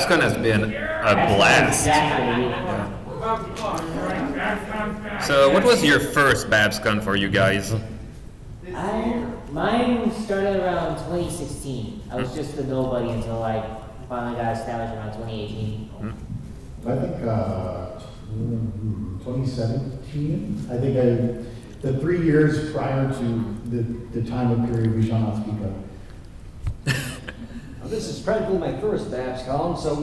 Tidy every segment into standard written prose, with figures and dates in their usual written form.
BABSCon has been a blast. So, what was your first BABSCon for you guys? Mine started around 2016. I was just a nobody until I finally got established around 2018. I think 2017. I think the 3 years prior to the time of period we shall not speak of. Well, this is practically my first BABSCon, so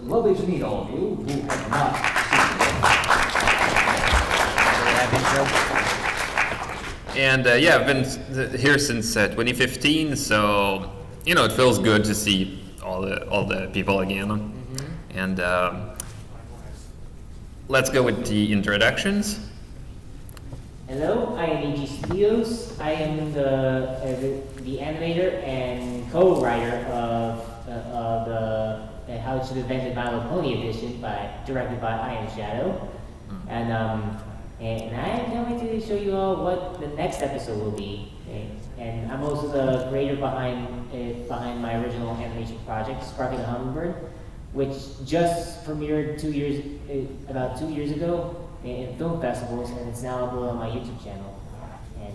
lovely to meet all of you who have not seen me. And yeah, I've been here since 2015, so you know it feels good to see all the people again. And let's go with the introductions. Hello, I am AG Studios. I am the animator and co-writer of the How It Should Have Invented My Little Pony edition, directed by I Am Shadow. And I can't wait to show you all what the next episode will be. And I'm also the creator behind my original animation project, Sparky the Hummingbird, which just premiered about 2 years ago in film festivals, and it's now uploaded on my YouTube channel. And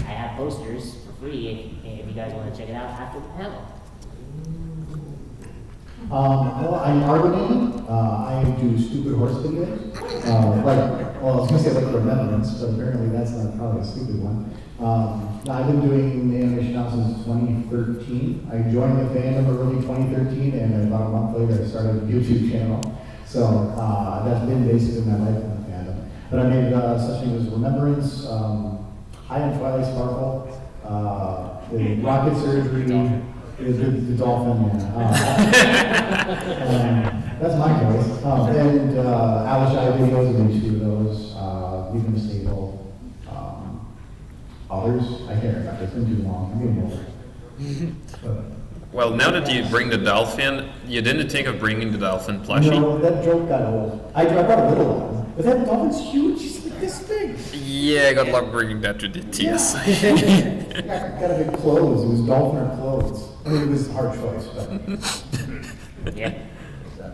I have posters for free if you guys want to check it out after the panel. Well, I'm Argonaut. I do stupid horse videos. I was going to say like Remembrance, but apparently that's not probably a stupid one. I've been doing animation now since 2013. I joined the fandom early 2013, and about a month later I started a YouTube channel. So that's been basically my life in the fandom. But I made such things as Remembrance, High and Twilight Sparkle, the Rocket Surgery, the Dolphin, that's my choice. And Alishai videos, I made 2 of those, Leaving the Stable. Others, I can't remember, it's been too long, I'm getting older. Well, now that you bring the dolphin, you didn't think of bringing the dolphin plushie? No, that joke got old. I brought a little one, but that dolphin's huge, she's like this big. Yeah, good luck bringing that to the TS. I got a big clothes, it was dolphin or clothes. I mean, it was a hard choice, but. Yeah.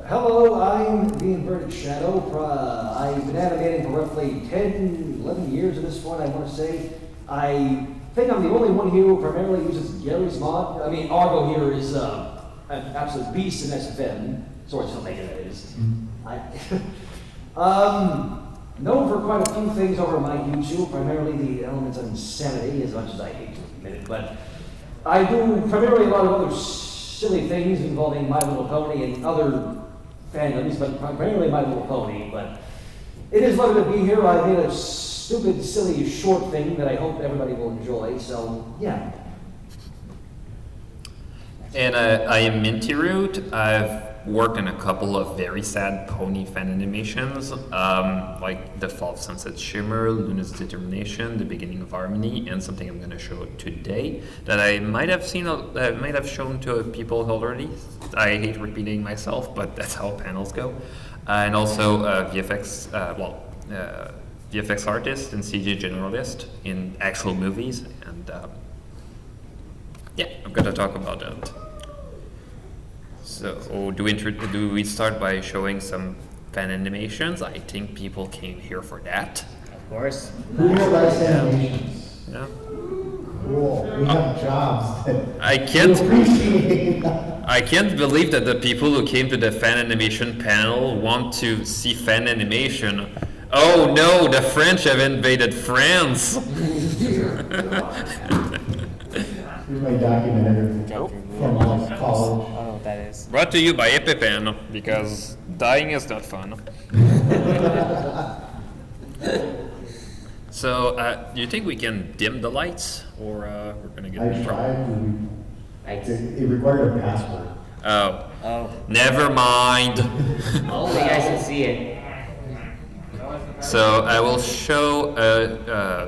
Hello, I'm the Inverted Shadow. I've been animating for roughly 10, 11 years at this point, I want to say. I think I'm the only one here who primarily uses Gary's mod. I mean, Argo here is an absolute beast in SFM. Sorry, Filemaker, that is. Known for quite a few things over my YouTube, primarily the elements of insanity, as much as I hate to admit it. But I do primarily a lot of other silly things involving My Little Pony and other fandoms, but primarily My Little Pony. But it is lovely to be here. I made a stupid, silly, short thing that I hope everybody will enjoy. So, yeah. And I am Minty Root. I've worked on a couple of very sad pony fan animations, like The Fall of Sunset Shimmer, Luna's Determination, The Beginning of Harmony, and something I'm going to show today that I might have shown to people already. I hate repeating myself, but that's how panels go. And also VFX artist and CG generalist in actual movies, and yeah, I'm going to talk about that. So, do we start by showing some fan animations? I think people came here for that. Of course. Who here likes animations? Yeah. Cool. We have jobs that I can't appreciate. I can't believe that the people who came to the fan animation panel want to see fan animation. Oh no, the French have invaded France! Here's my documentary from college. I don't know what that is. Brought to you by EpiPen, because dying is not fun. So, do you think we can dim the lights, or we're gonna get in trouble? It required a password. Oh, never mind. Hopefully you guys can see it. So I will show,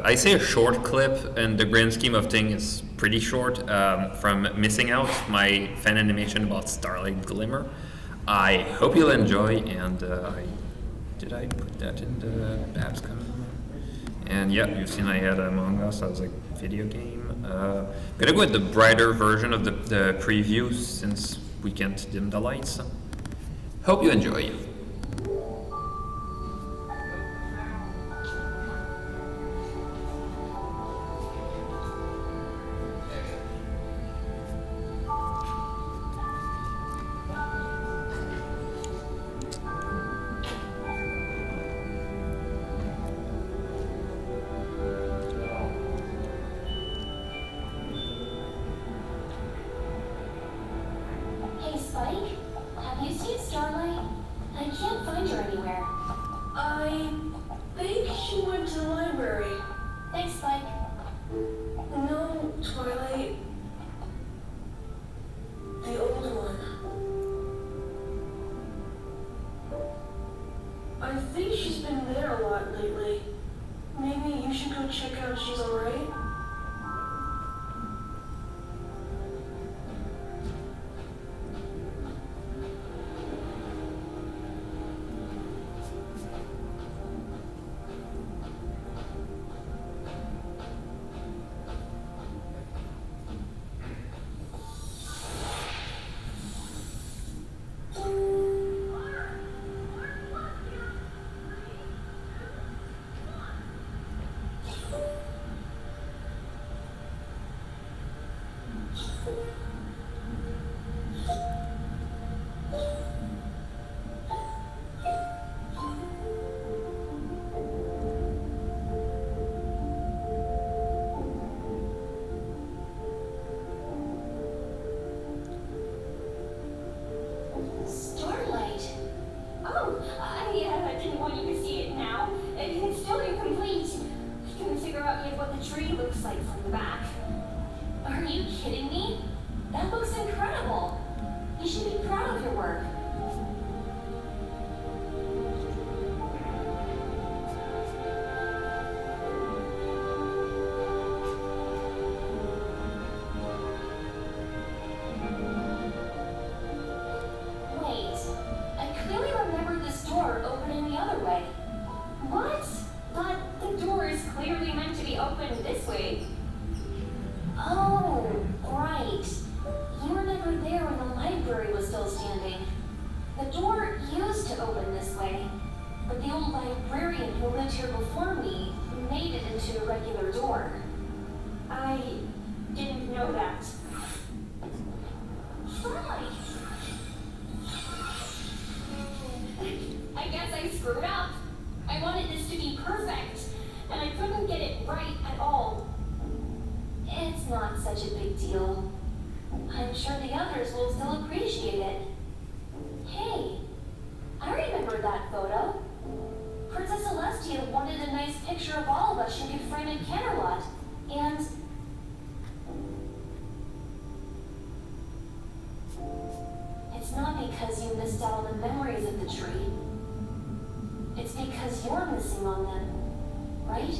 I say a short clip, and the grand scheme of things is pretty short, from Missing Out, my fan animation about Starlight Glimmer. I hope you'll enjoy, and did I put that in the BABSCon? And yeah, you've seen I had Among Us as a video game. Gonna go with the brighter version of the preview, since we can't dim the lights. Hope you enjoy. Hey, Spike, have you seen Starlight? I can't find her anywhere. I think she went to the library. Thanks, Spike. No, Twilight. The old one. I think she's been there a lot lately. Maybe you should go check out if she's alright. Starlight? Oh, I didn't want you to see it now. It's still incomplete. I couldn't figure out yet what the tree looks like from the back. Are you kidding me? That looks incredible. You should be proud of your work. Wait, I clearly remember this door opening the other way. What? But the door is clearly meant to be opened this way. Oh, right. You were never there when the library was still standing. The door used to open this way, but the old librarian who lived here before me made it into a regular door. I didn't know that. Starlight! I guess I screwed up. I wanted this to be perfect, and I couldn't get it right at all. It's not such a big deal. I'm sure the others will still appreciate it. Hey, I remember that photo. Princess Celestia wanted a nice picture of all of us she could frame in Camelot, and... It's not because you missed out on the memories of the tree. It's because you're missing on them, right?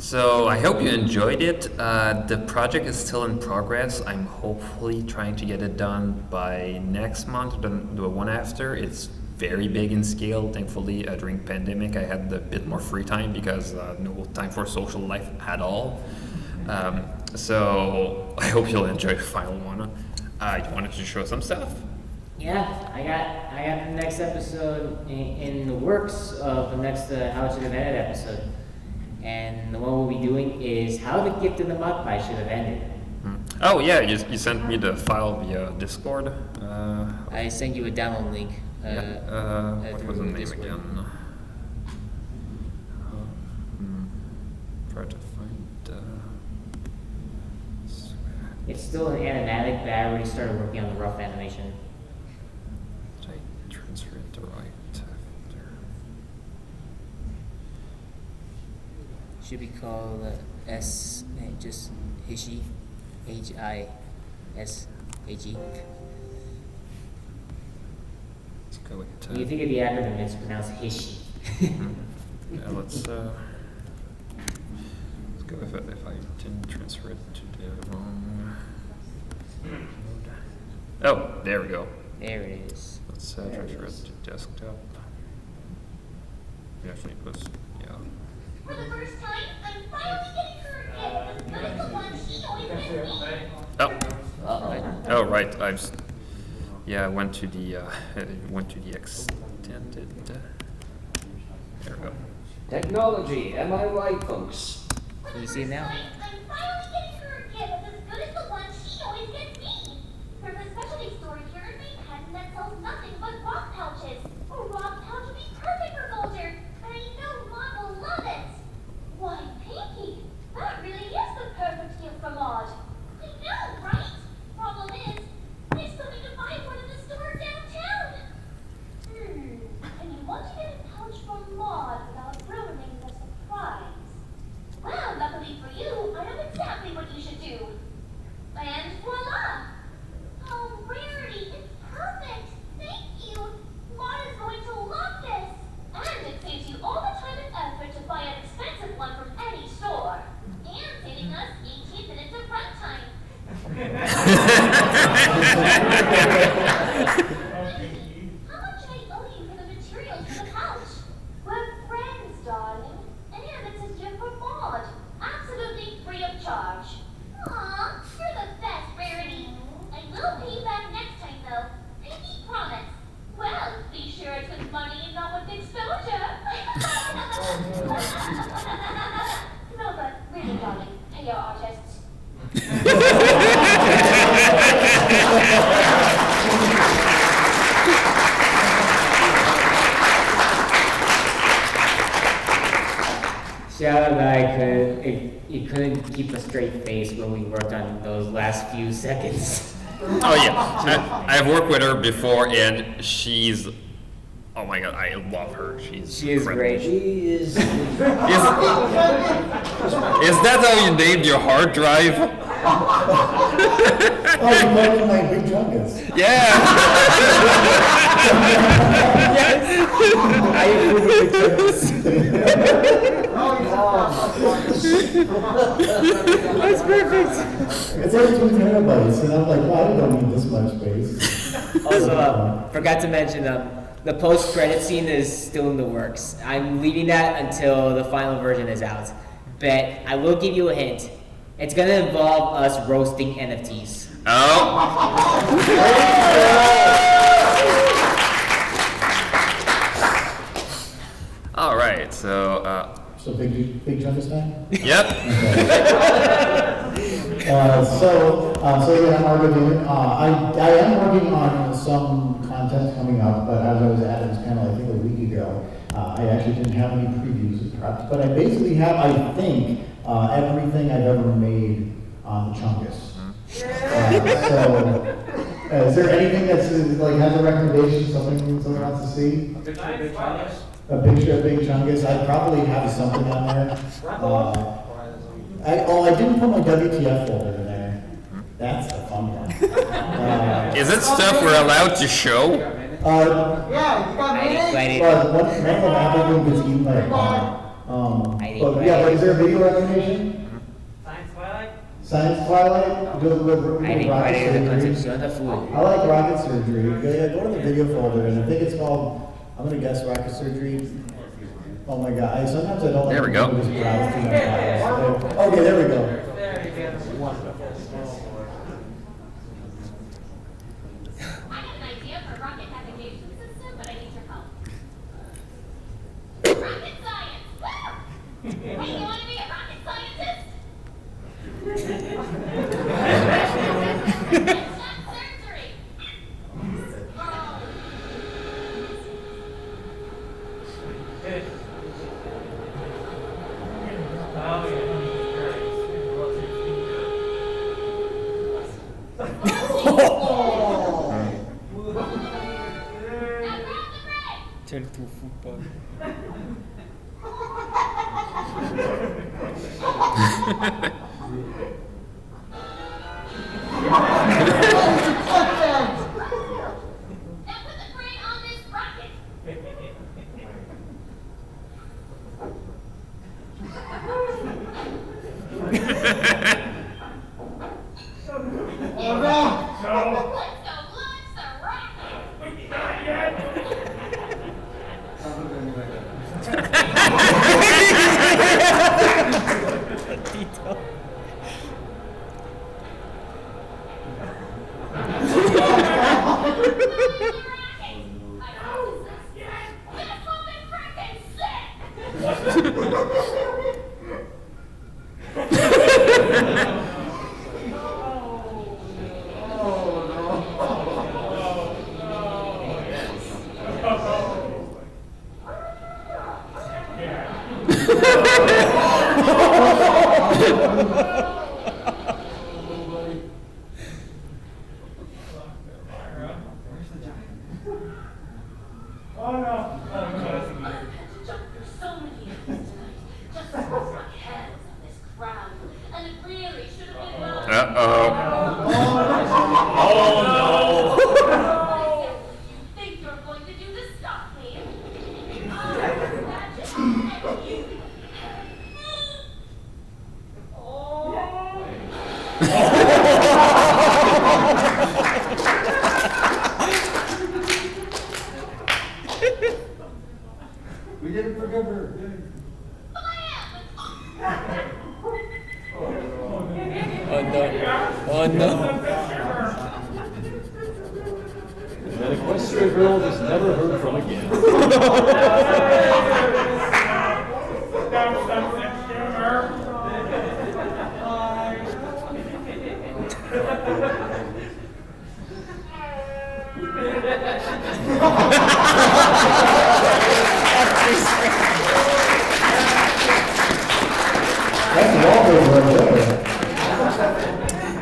So I hope you enjoyed it. The project is still in progress. I'm hopefully trying to get it done by next month, or the one after. It's very big in scale. Thankfully, during pandemic, I had a bit more free time because no time for social life at all. So I hope you'll enjoy the final one. I wanted to show some stuff. Yeah, I got the next episode in the works of the next How It Should Have Ended episode. And the one we'll be doing is How the Gift and the Magpie Should Have Ended. Oh yeah, you sent me the file via Discord. I sent you a download link. What was the name Discord. again? Try to find. It's still an animatic, but I already started working on the rough animation. Did I transfer it to right after? Should be called just Hishi, Hishi. Let's go with. When you think of the acronym, it's pronounced Hishi. Yeah, let's go with it if I didn't transfer it to the wrong mode. Oh, there we go. There it is. Let's There it transfer it is. to desktop. Actually, it was, yeah. For the first time, I'm finally getting her again. But the one she always gets me. Oh, oh right. I went to the extended. There we go. Technology, am I right, folks? Can you see it now? I'm finally getting her again. As good as the one she always gets me. There's a specialty store here in Manhattan that sells nothing but rock pouches. A rock pouch would be perfect for Vulture, and I know Maud will love it. Why, Pinky, that really is the perfect gift for Maud. I know, right? Problem is, there's something to buy one in the store downtown. And you want to get a pouch for Maud without ruining the surprise. Well, luckily for you, I know exactly what you should do. And voila! Oh, Rarity, it's perfect! Thank you! Maud is going to love this! And it saves you all the time and effort to buy an expensive one from any store. And saving us 18 minutes of runtime. How much should I owe you for the materials for the pouch? We're friends, darling. And it's a gift for Maud. Absolutely free of charge. Aw, you're the best, Rarity. I will pay you back next time, though. Pinky promise. Well, be sure it's with money and not with exposure. No, but really, darling, pay your artists. Shout out that he couldn't keep a straight face when we worked on those last few seconds. Oh yeah, I've worked with her before, and she's. Oh my god, I love her. She is incredible. great. She is. Is that how you named your hard drive? Oh, you played with my big jungus. Yeah. I approve of the That's perfect. It's only 2 terabytes, and I'm like, well, I don't need this much space. Also, forgot to mention, the post-credit scene is still in the works. I'm leaving that until the final version is out. But I will give you a hint. It's gonna involve us roasting NFTs. Oh. All right, so. So big jungus time? Yep. So yeah, I'm Argo. I am working on some content coming up, but as I was at this panel, I think a week ago, I actually didn't have any previews prepped, but I basically have, I think, everything I've ever made on the Chungus. Is there anything that's like has a recommendation, something someone wants to see? A picture of Big Chungus? A picture of Big Chungus. I probably have something on there. I didn't put my WTF folder in there. That's a fun one. Is it stuff we're allowed to show? One of the Apple gets eaten by a bar. But yeah, but is there a video recommendation? Science Twilight? Science Twilight? I think rocket Friday the surgery. Concepcion of Food. I like rocket surgery. Yeah, go to the video folder, and I think it's called, I'm gonna guess rocket surgery. Oh my god, sometimes I don't like. There we go. to just browse through my files. Okay, there we go. There you go. Wonderful. I have an idea for a rocket navigation system, but I need your help. Rocket science! Woo! Hey, you want to be a rocket scientist? It's not surgery. Oh. Turn it to football. Now put the brain on this rocket. Let's go launch the rocket. We did it for Gilbert. Oh no. Oh no. That equestrian girl is never heard from again. That's wallpaper right there.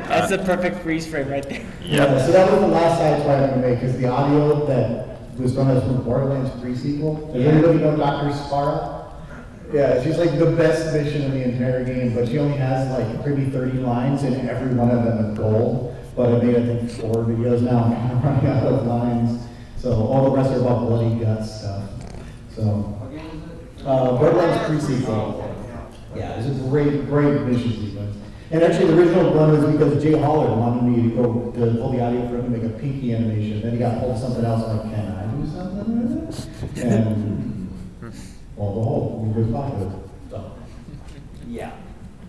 That's the perfect freeze frame right there. Yeah, so that was the last side try I'm gonna make, because the audio that was from us from Borderlands pre-sequel. Does anybody know Dr. Sparrow? Yeah, she's like the best mission in the entire game, but she only has like maybe 30 lines, and every one of them is gold. But I made, I think, 4 videos now, I'm kind of running out of lines. So all the rest are about bloody guts stuff. So, Borderlands pre-sequel. Yeah, it's a great, great mission sequence. And actually, the original one was because Jay Holler wanted me to go to pull the audio for him to make a pinky animation. Then he got pulled something else. I'm like, can I do something with it? And well, the whole was popular. So. Yeah.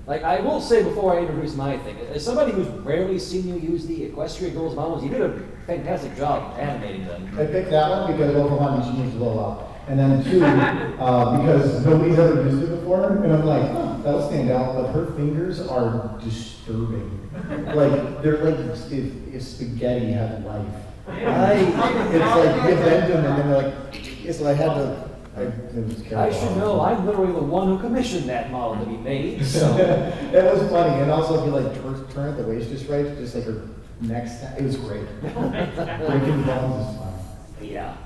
Like, I will say before I introduce my thing, as somebody who's rarely seen you use the equestrian girls models, you did a fantastic job animating them. I picked that one because over one she needs to blow up. And then 2, because nobody's ever used it before, and I'm like, oh, that'll stand out, but her fingers are disturbing. Like, they're like if spaghetti had life. It's like, you bend them, and then they're like, so I had to, it was terrible. I should know, I'm literally the one who commissioned that model to be made, so. It was funny, and also if you like turn at the waist just right, just like her neck, it was great. Breaking bones is fun. Yeah.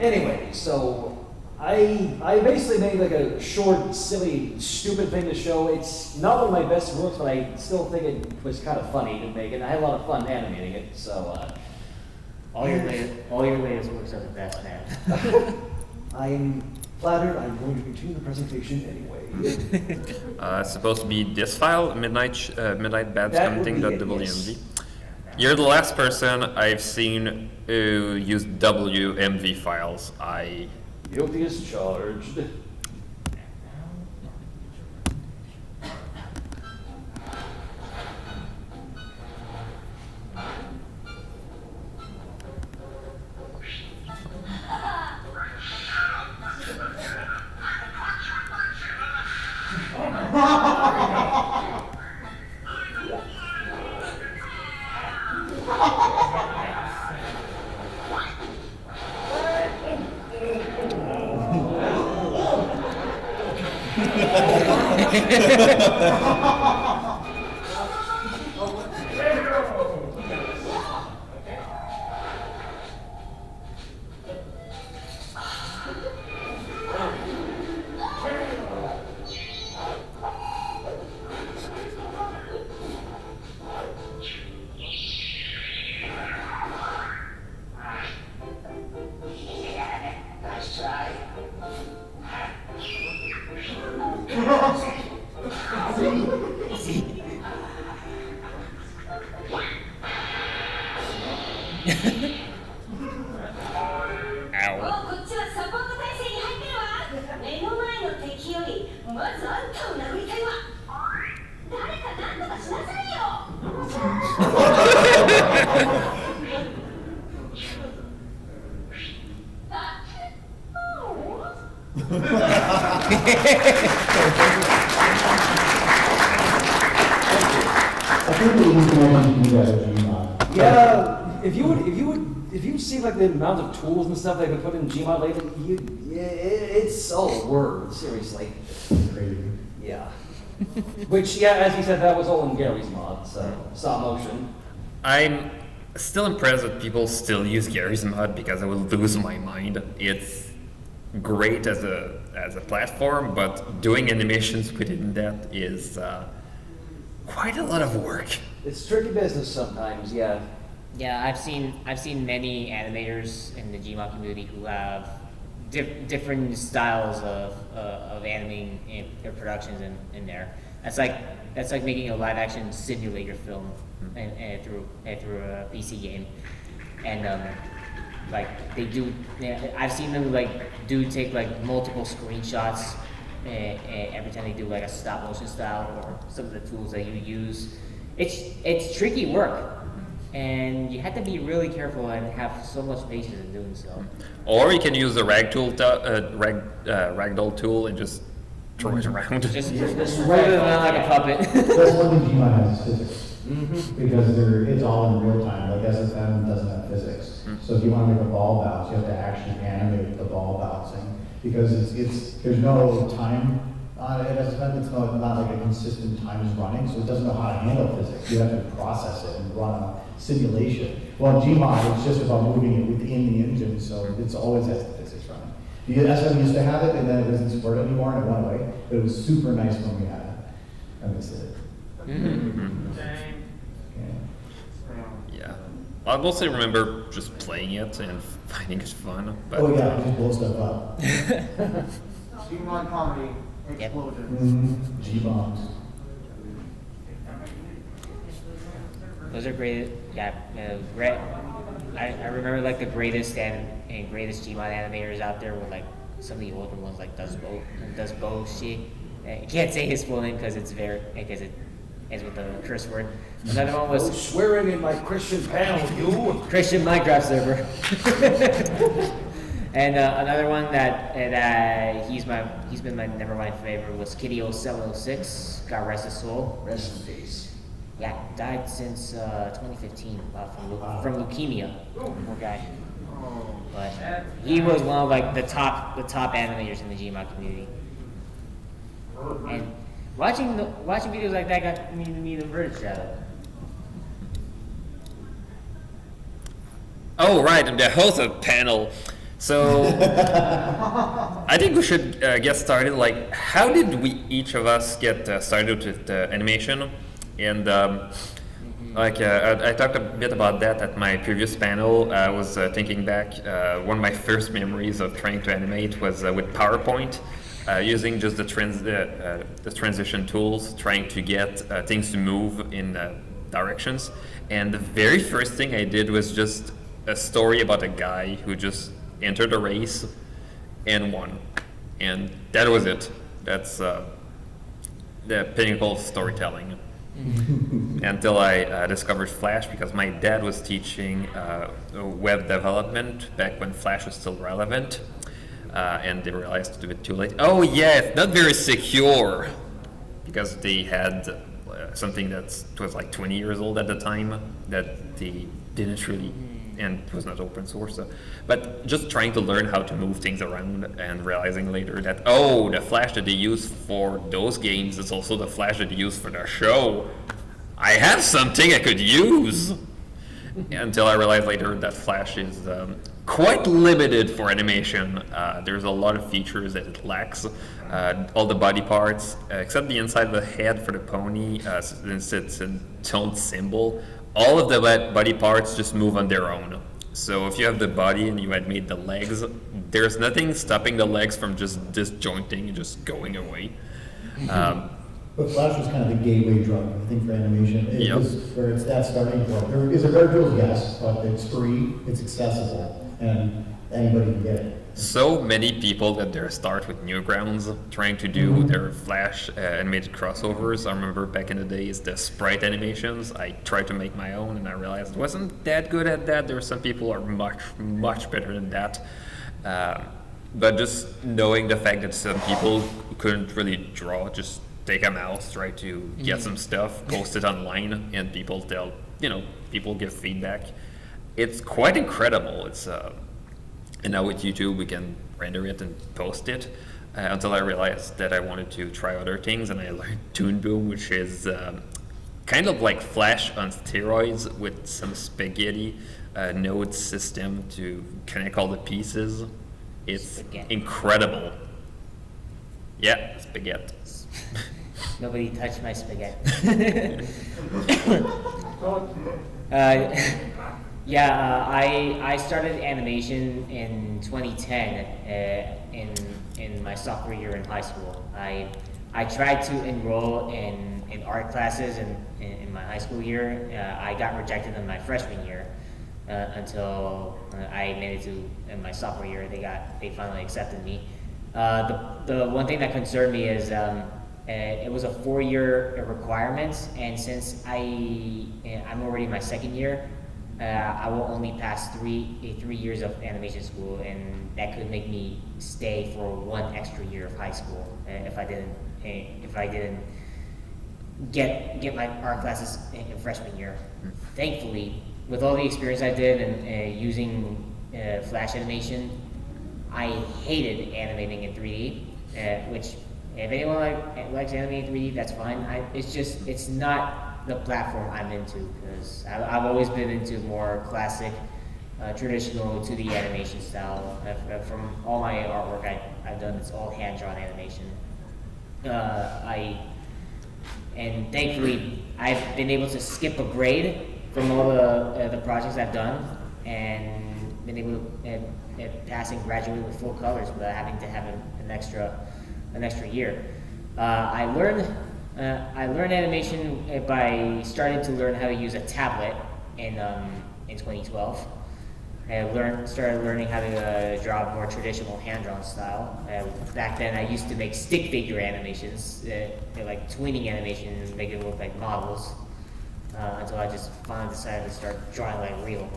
Anyway, so I basically made like a short, silly, stupid thing to show. It's not one of my best works, but I still think it was kind of funny to make it. I had a lot of fun animating it, so. All your latest works are the best, man. I'm Flattered, I'm going to continue the presentation anyway. It's supposed to be this file, That would be it, midnightbabsconting.wmv. yes. You're the last person I've seen who used WMV files. Guilty as charged. I think that you can do that with Gmod. Yeah, if you see like the amount of tools and stuff they've been putting in Gmod lately, it's all a word, seriously. Crazy. Yeah. Which, yeah, as you said, that was all in Gary's mod, so stop motion. I'm still impressed that people still use Gary's mod because I will lose my mind. It's great as a platform, but doing animations within that is quite a lot of work. It's tricky business sometimes, yeah. Yeah, I've seen many animators in the Gmod community who have different styles of animating their productions in there. That's like making a live action simulator film and through a PC game, and like they do. I've seen them take multiple screenshots every time they do like a stop motion style or some of the tools that you use. It's tricky work. And you have to be really careful and have so much patience in doing so. Or you can use the ragdoll tool and just throw it around. Just wave it around like a puppet. That's one thing Gmod has is physics. Because it's all in real time, like SFM doesn't have physics. So if you want to make a ball bounce, you have to actually animate the ball bouncing. Because there's no time on it at SFM, it's not like a consistent time is running, so it doesn't know how to handle physics. You have to process it and run a simulation. Well, in Gmod, it's just about moving it within the engine, so it's always has the physics running. The SFM used to have it, and then it doesn't support it anymore, and it went away. But it was super nice when we had it. I miss it. Yeah. I mostly remember just playing it and finding it fun. But Oh yeah, just blow stuff up. Gmod comedy explosion. G-bombs. Those are great. Yeah, great. I remember like the greatest and greatest Gmod animators out there were like some of the older ones, like Does Boshi. I can't say his full name because it's with a curse word. Another one No was swearing in my Christian panel, you. Christian Minecraft server. And another one that he's been my number one favorite was Kitty0706. God rest his soul. Rest in peace. Yeah, died since 2015 from leukemia. Poor guy. But he was one of like the top animators in the Gmod community. And watching videos like that got me the verge out of it. oh right, and the host of panel. So I think we should get started. Like, how did we each of us get started with animation? And Like I talked a bit about that at my previous panel. I was thinking back. One of my first memories of trying to animate was with PowerPoint, using just the transition tools, trying to get things to move in directions. And the very first thing I did was just a story about a guy who just entered a race and won, and that was it. That's the pinnacle of storytelling. Until I discovered Flash, because my dad was teaching web development back when Flash was still relevant, and they realized to do it too late. Oh yeah, it's not very secure, because they had something that was like 20 years old at the time that they didn't really, and it was not open source. But just trying to learn how to move things around and realizing later that, oh, the Flash that they use for those games is also the Flash that they use for their show. I have something I could use. Until I realized later that Flash is quite limited for animation. There's a lot of features that it lacks. All the body parts, except the inside of the head for the pony, since it's a toned symbol, all of the body parts just move on their own. So if you have the body and you had made the legs, there's nothing stopping the legs from just disjointing and just going away. But Flash was kind of the gateway drug, I think, for animation. It Yep. was where it's that starting point. There is a better tool, yes, but it's free, it's accessible, and anybody can get it. So many people at their start with Newgrounds trying to do their Flash animated crossovers. I remember back in the days the sprite animations. I tried to make my own and I realized I wasn't that good at that. There were some people who are much better than that. But just knowing the fact that some people who couldn't really draw, just take a mouse, try to get some stuff, post it online, and people people give feedback. It's quite incredible. It's and now with YouTube, we can render it and post it. Until I realized that I wanted to try other things, and I learned Toon Boom, which is kind of like Flash on steroids with some spaghetti node system to connect all the pieces. It's incredible. Yeah, spaghetti. Nobody touched my spaghetti. I started animation in 2010 in my sophomore year in high school. I tried to enroll in art classes in my high school year. I got rejected in my freshman year until I made it to in my sophomore year. They finally accepted me. The one thing that concerned me is it was a 4-year requirement, and since I'm already in my second year, I will only pass three years of animation school, and that could make me stay for 1 extra year of high school if I didn't get my art classes in freshman year. Thankfully, with all the experience I did and using Flash animation, I hated animating in 3D, which if anyone likes animating 3D, that's fine. It's not the platform I'm into, because I've always been into more classic, traditional 2D animation style. From all my artwork I've done, it's all hand-drawn animation. And thankfully, I've been able to skip a grade from all the projects I've done, and been able to pass and graduate with full colors without having to have an extra year. I learned animation by starting to learn how to use a tablet in 2012. I started learning how to draw more traditional hand-drawn style. Back then, I used to make stick figure animations, like twinning animations, make it look like models, until I just finally decided to start drawing like real.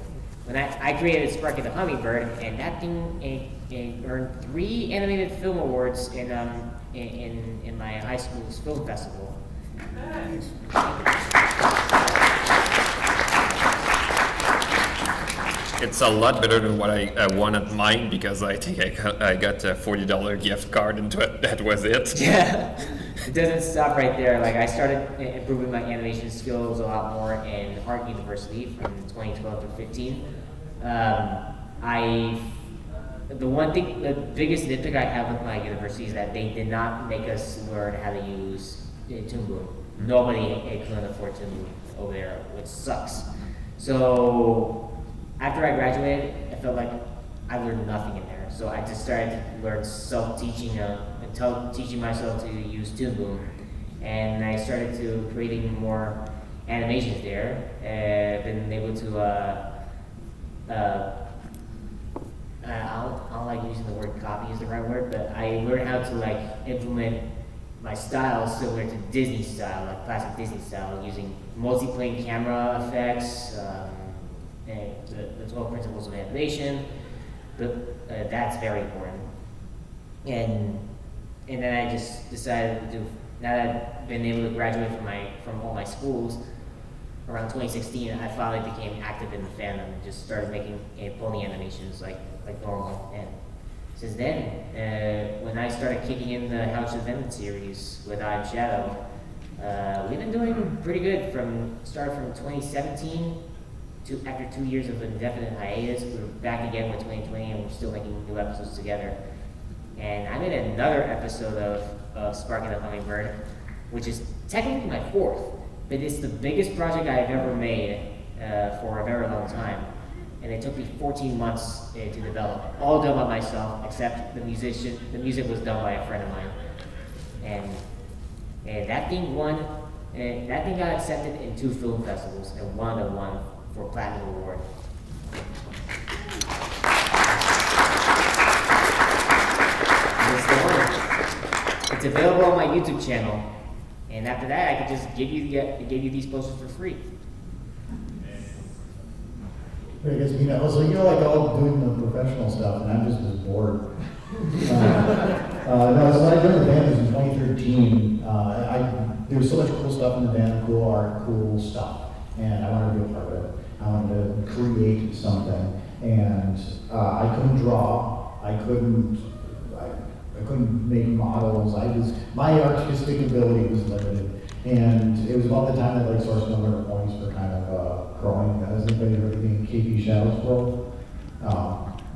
When I created Sparky the Hummingbird, and that thing it earned 3 animated film awards in my high school's film festival. It's a lot better than what I won at mine, because I think I got a $40 gift card, and that was it. Yeah, it doesn't stop right there. Like, I started improving my animation skills a lot more in art university from 2012 to 15. The biggest nitpick I have with my university is that they did not make us learn how to use Toon Boom. Nobody couldn't afford Toon Boom. over there, which sucks. So after I graduated, I felt like I learned nothing in there. So I just started to learn self-teaching, teaching myself to use Toon Boom. And I started to creating more animations there. Been able to, I don't like using the word copy is the right word, but I learned how to like implement my style similar to Disney style, like classic Disney style, using multi-plane camera effects, and the 12 principles of animation. But that's very important. And then I just decided to do. Now that I've been able to graduate from all my schools, around 2016, I finally became active in the fandom and just started making pony animations like normal. And since then, when I started kicking in the How to Invented series with I Am Shadow, we've been doing pretty good. Started from 2017 to after 2 years of indefinite hiatus, we're back again with 2020, and we're still making new episodes together. And I made another episode of Sparky the Hummingbird, which is technically my fourth, but it's the biggest project I've ever made for a very long time. And it took me 14 months to develop, all done by myself, except the music was done by a friend of mine. And that thing got accepted in 2 film festivals, and one of them won for Platinum Award. It's available on my YouTube channel, and after that, I could just give you these posters for free. I guess, so you're like all doing the professional stuff, and I'm just bored. So when I joined the band was in 2013. There was so much cool stuff in the band, cool art, cool stuff, and I wanted to be a part of it. I wanted to create something, and I couldn't draw. I couldn't make models. My artistic ability was limited, and it was about the time that like source number points were kind of growing. Has anybody heard of the KP Shadows world?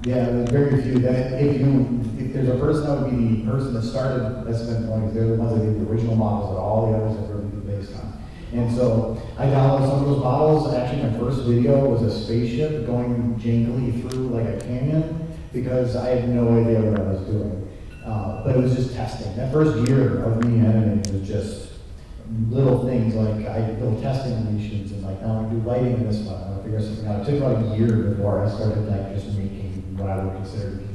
Yeah, there's very few. That if there's a person, that would be the person that started SFN points. They're the ones that did the original models that all the others have really been based on. And so I downloaded some of those models. Actually, my first video was a spaceship going jangly through like a canyon because I had no idea what I was doing. But it was just testing. That first year of me animating was just little things like I did little test animations and like now I do lighting in this one. I figure something out. It took about a year before I started like just making what I would consider to be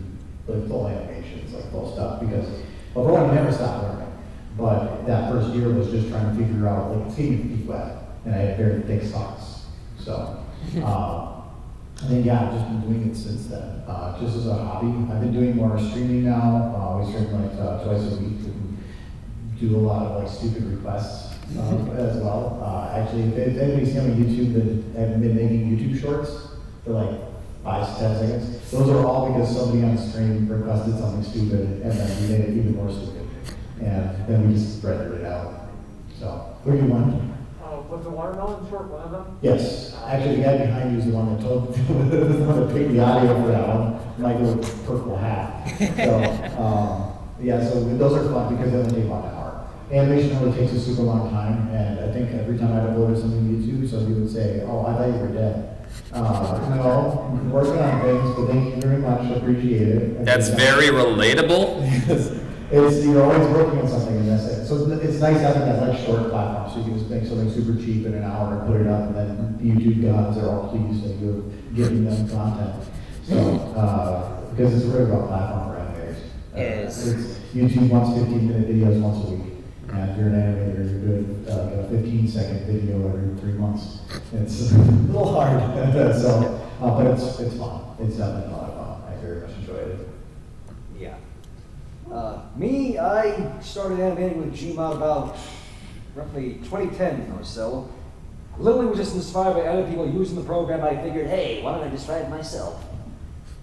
like full animations, like full stuff. Because well, for one, you never stop learning. But that first year was just trying to figure out like it's getting feet wet, and I had very thick socks. So. And then yeah, I've just been doing it since then, just as a hobby. I've been doing more streaming now. We stream like twice a week and do a lot of like stupid requests as well. Actually, if anybody's seen on YouTube that have been making YouTube shorts for like 5 to 10 seconds, those are all because somebody on the stream requested something stupid and then we made it even more stupid. And then we just rendered it out. So, what do you want? Was the watermelon short one of them? Yes, actually the guy behind you is the one that told, the one that picked the audio for that one, Michael Purple Hat. So, yeah, so those are fun because they only take about an hour. Animation only takes a super long time, and I think every time I uploaded something to YouTube, somebody would say, oh, I thought you were dead. No, I'm working on things, but thank you very much, appreciate it. That's very relatable. You're always working on something, and that's it. So it's nice having that like short platform, so you can just make something super cheap in an hour and put it up, and then the YouTube gods are all pleased that you're giving them content. So, because it's really about platform for animators. Yes. YouTube wants 15-minute videos once a week, and if you're an animator, you're doing a 15-second video every 3 months. It's a little hard, so, but it's fun. It's definitely a lot of fun. I very much enjoyed it. Yeah. Me, I started animating with Gmod about roughly 2010 or so. Literally was just inspired by other people using the program. I figured, hey, why don't I just try it myself?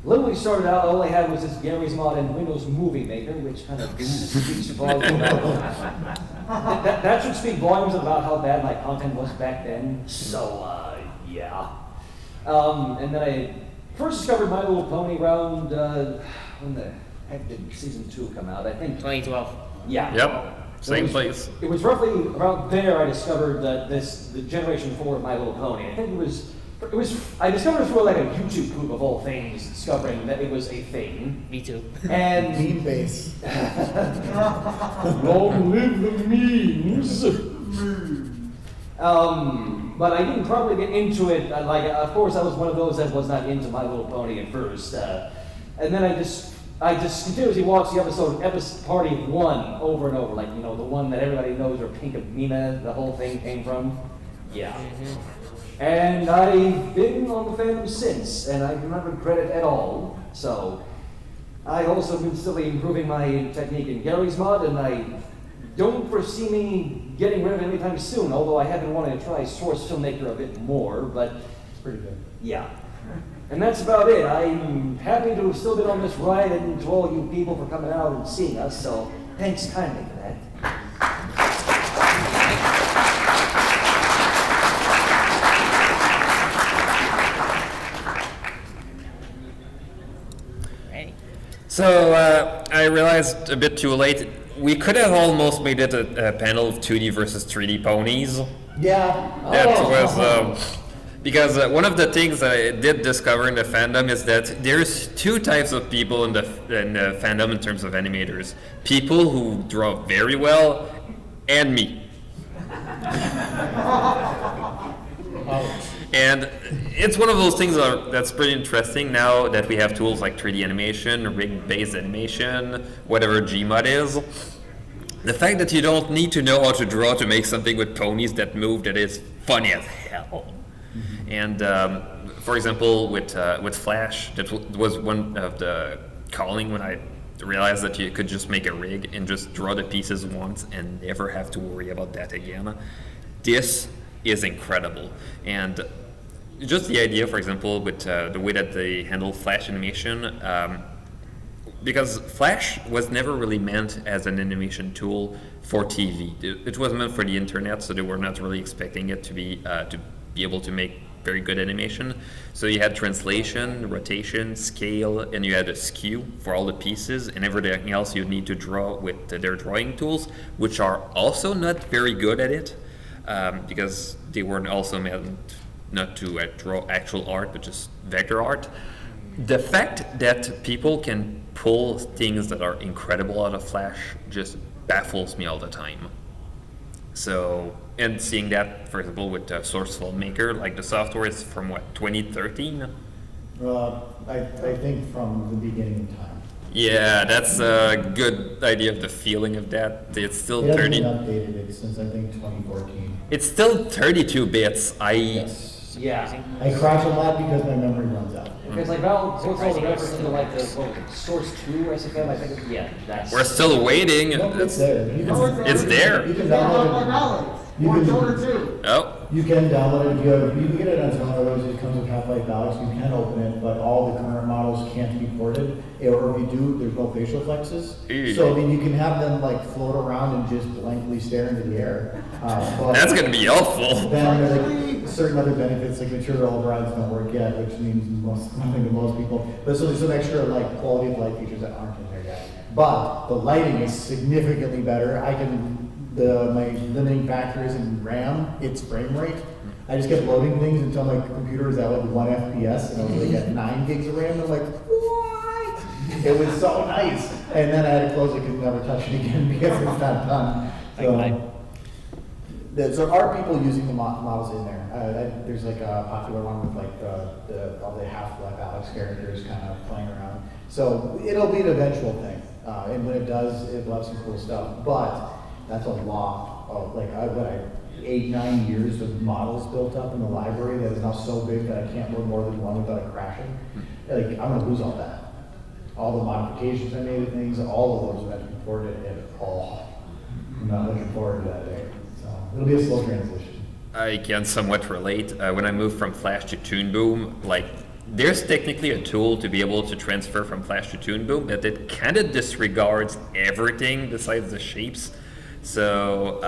Literally started out, all I had was this Gary's Mod and Windows Movie Maker, which kind of speaks volumes about that should speak volumes about how bad my content was back then. So, yeah. And then I first discovered My Little Pony around when the heck did season 2 come out? I think 2012. Yeah. Yep. Same place. It was roughly around there I discovered that the Generation 4 of My Little Pony. I think I discovered it through like a YouTube group of all things, discovering that it was a thing. Me too. And Meme base. long live the memes. But I didn't probably get into it. Of course, I was one of those that was not into My Little Pony at first. And then I just continuously watched the episode Party 1 over and over, the one that everybody knows where Pink of Mina, the whole thing came from. Yeah. And I've been on the fandom since, and I do not regret it at all. So, I've also been still improving my technique in Gary's mod, and I don't foresee me getting rid of it anytime soon, although I have been wanting to try Source Filemaker a bit more, but It's pretty good. yeah. And that's about it. I'm happy to have still been on this ride, and to all you people for coming out and seeing us, so thanks kindly for that. Ready? So I realized a bit too late. We could have almost made it a panel of 2D versus 3D ponies. Yeah. That was because one of the things I did discover in the fandom is that there's two types of people in the fandom in terms of animators: people who draw very well, and me. And it's one of those things that's pretty interesting now that we have tools like 3D animation, rig-based animation, whatever Gmod is. The fact that you don't need to know how to draw to make something with ponies that move that is funny as hell. Mm-hmm. And for example, with Flash, that was one of the calling when I realized that you could just make a rig and just draw the pieces once and never have to worry about that again. This is incredible. And just the idea, for example, with the way that they handle Flash animation, because Flash was never really meant as an animation tool for TV. It was meant for the internet, so they were not really expecting it to be able to make very good animation. So you had translation, rotation, scale, and you had a skew for all the pieces, and everything else you need to draw with their drawing tools, which are also not very good at it, because they weren't also meant not to draw actual art, but just vector art. The fact that people can pull things that are incredible out of Flash just baffles me all the time. So, and seeing that, for example, with Source Filemaker, like the software is from what, 2013? I think from the beginning of time. Yeah, that's a good idea of the feeling of that. It's still It 30. hasn't been updated since I think 2014. It's still 32 bits. Yes. Yeah. I crash a lot because my memory runs out. Because what's all the reference to the Source 2 SFM, I think, that's... We're still waiting. No, it's there. You can, It's there. You can download it. You can download it. You can get it on some of those. It comes with Half-Life Alyx. You can open it, but all the current models can't be ported. Or if you do, there's no facial flexes. So I mean, you can have them like float around and just blankly stare into the air. But That's going to be helpful. then there's like certain other benefits, like material overrides don't work yet, which means nothing to most people. But so there's some extra like quality of life features that aren't in there yet. But the lighting is significantly better. My limiting factor is in RAM, its frame rate. I just kept loading things until my computer was at like 1 FPS and I was like at 9 gigs of RAM. I'm like, what? It was so nice. And then I had to close it because never touch it again because it's not done. So there are people using the models in there. There's like a popular one with like all the Half-Life Alyx characters kind of playing around. So it'll be an eventual thing. And when it does, it'll have some cool stuff. But that's a lot of, like, I've got 8-9 years of models built up in the library that is now so big that I can't load more than one without it crashing. Like, I'm gonna lose all that. All the modifications I made to things, all of those have been ported, and I'm not looking forward to that day. So it'll be a slow transition. I can somewhat relate. When I moved from Flash to Toon Boom, like, there's technically a tool to be able to transfer from Flash to Toon Boom, but it kind of disregards everything besides the shapes. So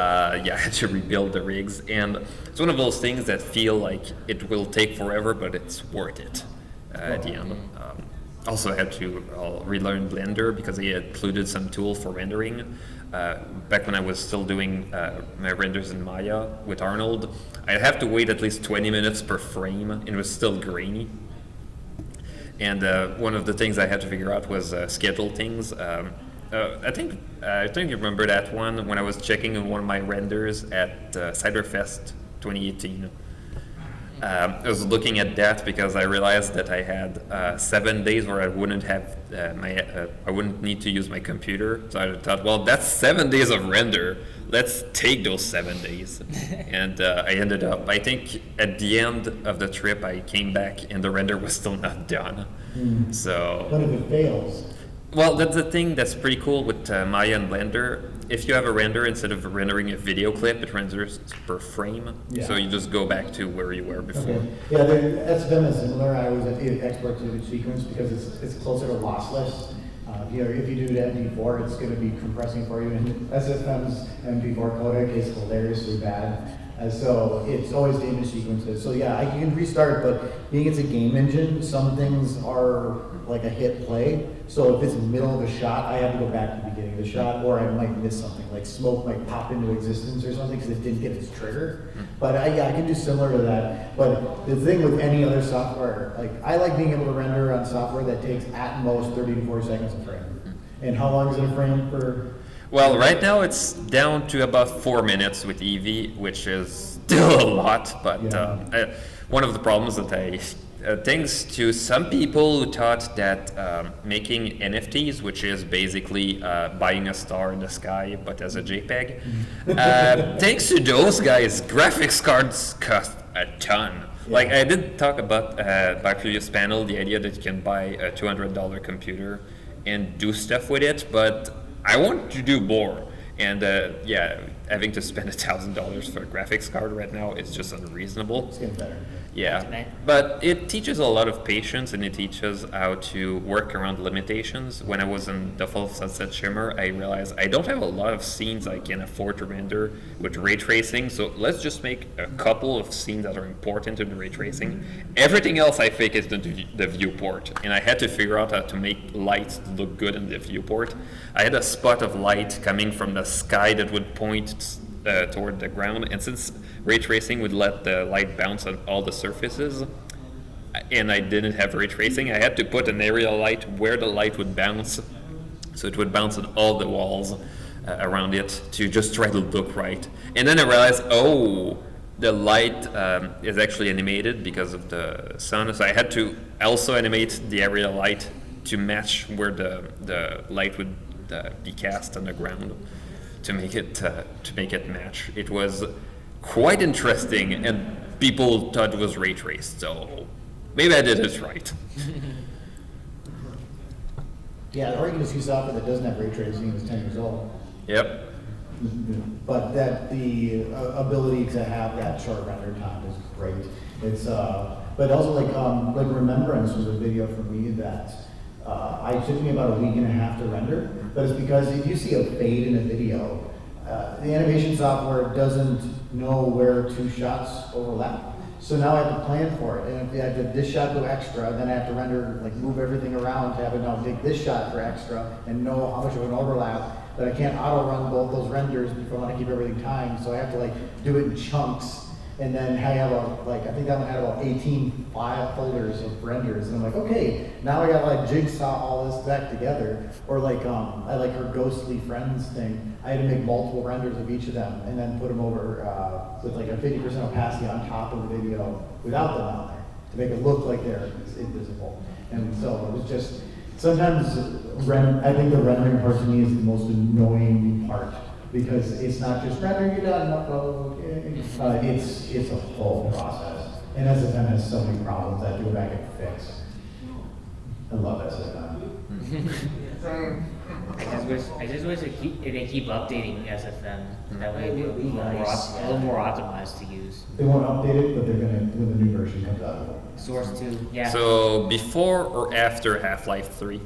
yeah, I had to rebuild the rigs, and it's one of those things that feel like it will take forever, but it's worth it at the end. Also, I had to relearn Blender because they included some tool for rendering. back when I was still doing my renders in Maya with Arnold, I'd have to wait at least 20 minutes per frame, and it was still grainy. And one of the things I had to figure out was schedule things. I think you remember that one when I was checking on one of my renders at Ciderfest 2018. I was looking at that because I realized that I had 7 days where I wouldn't have I wouldn't need to use my computer. So I thought, well, that's 7 days of render. Let's take those 7 days. And I ended up, I think at the end of the trip, I came back and the render was still not done. So. What if it fails? Well, that's the thing that's pretty cool with Maya and Blender. If you have a render, instead of rendering a video clip, it renders per frame. Yeah. So you just go back to where you were before. Okay. Yeah, SFM is similar. I always export to the sequence because it's closer to lossless. If you do the MP4, it's going to be compressing for you. And SFM's MP4 codec is hilariously bad. So it's always the image sequences. So yeah, you can restart, but being it's a game engine, some things are like a hit play. So if it's in the middle of a shot, I have to go back to the beginning of the shot, or I might miss something, like smoke might pop into existence or something because it didn't get its trigger. But I can do similar to that. But the thing with any other software, like I like being able to render on software that takes at most 30 to 40 seconds a frame. And how long is it a frame per? Well, right now it's down to about 4 minutes with Eevee, which is still a lot. But Yeah. one of the problems that thanks to some people who thought that making NFTs, which is basically buying a star in the sky but as a JPEG, thanks to those guys, graphics cards cost a ton. Yeah. Like I did talk about by previous panel, the idea that you can buy a $200 computer and do stuff with it, but I want to do more. And having to spend $1,000 for a graphics card right now is just unreasonable. It's getting better. Yeah, but it teaches a lot of patience, and it teaches how to work around limitations. When I was in The Fall of Sunset Shimmer, I realized I don't have a lot of scenes I can afford to render with ray tracing, so let's just make a couple of scenes that are important to the ray tracing. Everything else I think is the viewport, and I had to figure out how to make light look good in the viewport. I had a spot of light coming from the sky that would point toward the ground, and since ray tracing would let the light bounce on all the surfaces, and I didn't have ray tracing, I had to put an area light where the light would bounce, so it would bounce on all the walls around it to just try to look right. And then I realized, oh, the light is actually animated because of the sun, so I had to also animate the area light to match where the light would be cast on the ground to make it match. It was quite interesting, and people thought it was ray traced, so maybe I did it right. Yeah, or you can just use software that doesn't have ray tracing. It's 10 years old. Yep. But that the ability to have that short render time is great. It's but also like Remembrance was a video for me that it took me about a week and a half to render. But it's because if you see a fade in a video, the animation software doesn't know where two shots overlap. So now I have to plan for it. And if I have this shot go extra, then I have to render, like move everything around to have it now take this shot for extra and know how much of an overlap. But I can't auto run both those renders if I want to keep everything timed. So I have to like do it in chunks. And then I have I think that one had about 18 file folders of renders. And I'm like, okay, now I got to like jigsaw all this back together. Or I like her Ghostly Friends thing. I had to make multiple renders of each of them and then put them over with like a 50% opacity on top of the video without them on there to make it look like they're invisible. And so it was just, sometimes I think the rendering part to me is the most annoying part. Because it's not just rendering, you're done, okay. It's a whole process. And SFM has so many problems that I have to go back and fix. I love SFM. I just wish they keep updating SFM. That way it'd be a little more optimized to use. They won't update it, but they're gonna when the new version comes out. Source 2, yeah. So before or after Half-Life 3?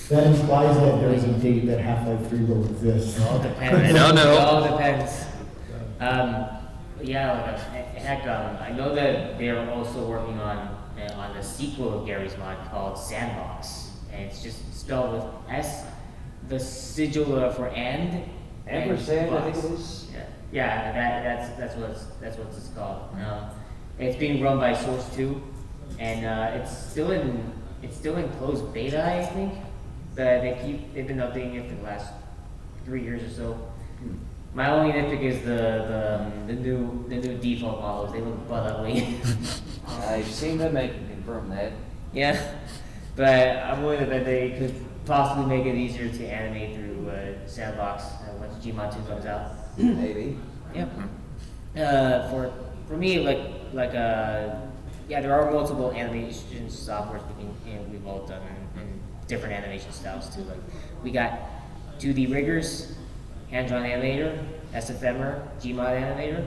That implies that there is a date that Half-Life 3 will exist. It all depends. I don't know. It all depends. I know that they're also working on the sequel of Gary's mod called Sandbox, and it's just spelled with S the sigil for and Ampersand, I think plus. it is. Yeah, that's what it's called. It's being run by Source 2, and it's still in closed beta, I think. But they've been updating it for the last 3 years or so. My only nitpick is the new default models. They look butt ugly. I've seen them, I can confirm that. Yeah, but I'm willing to bet they could possibly make it easier to animate through Sandbox once Gmod 2 comes out. Maybe. Yep. For me, yeah, there are multiple animation softwares we've all done in different animation styles too. Like we got 2D riggers, hand-drawn animator, SFMer, Gmod animator,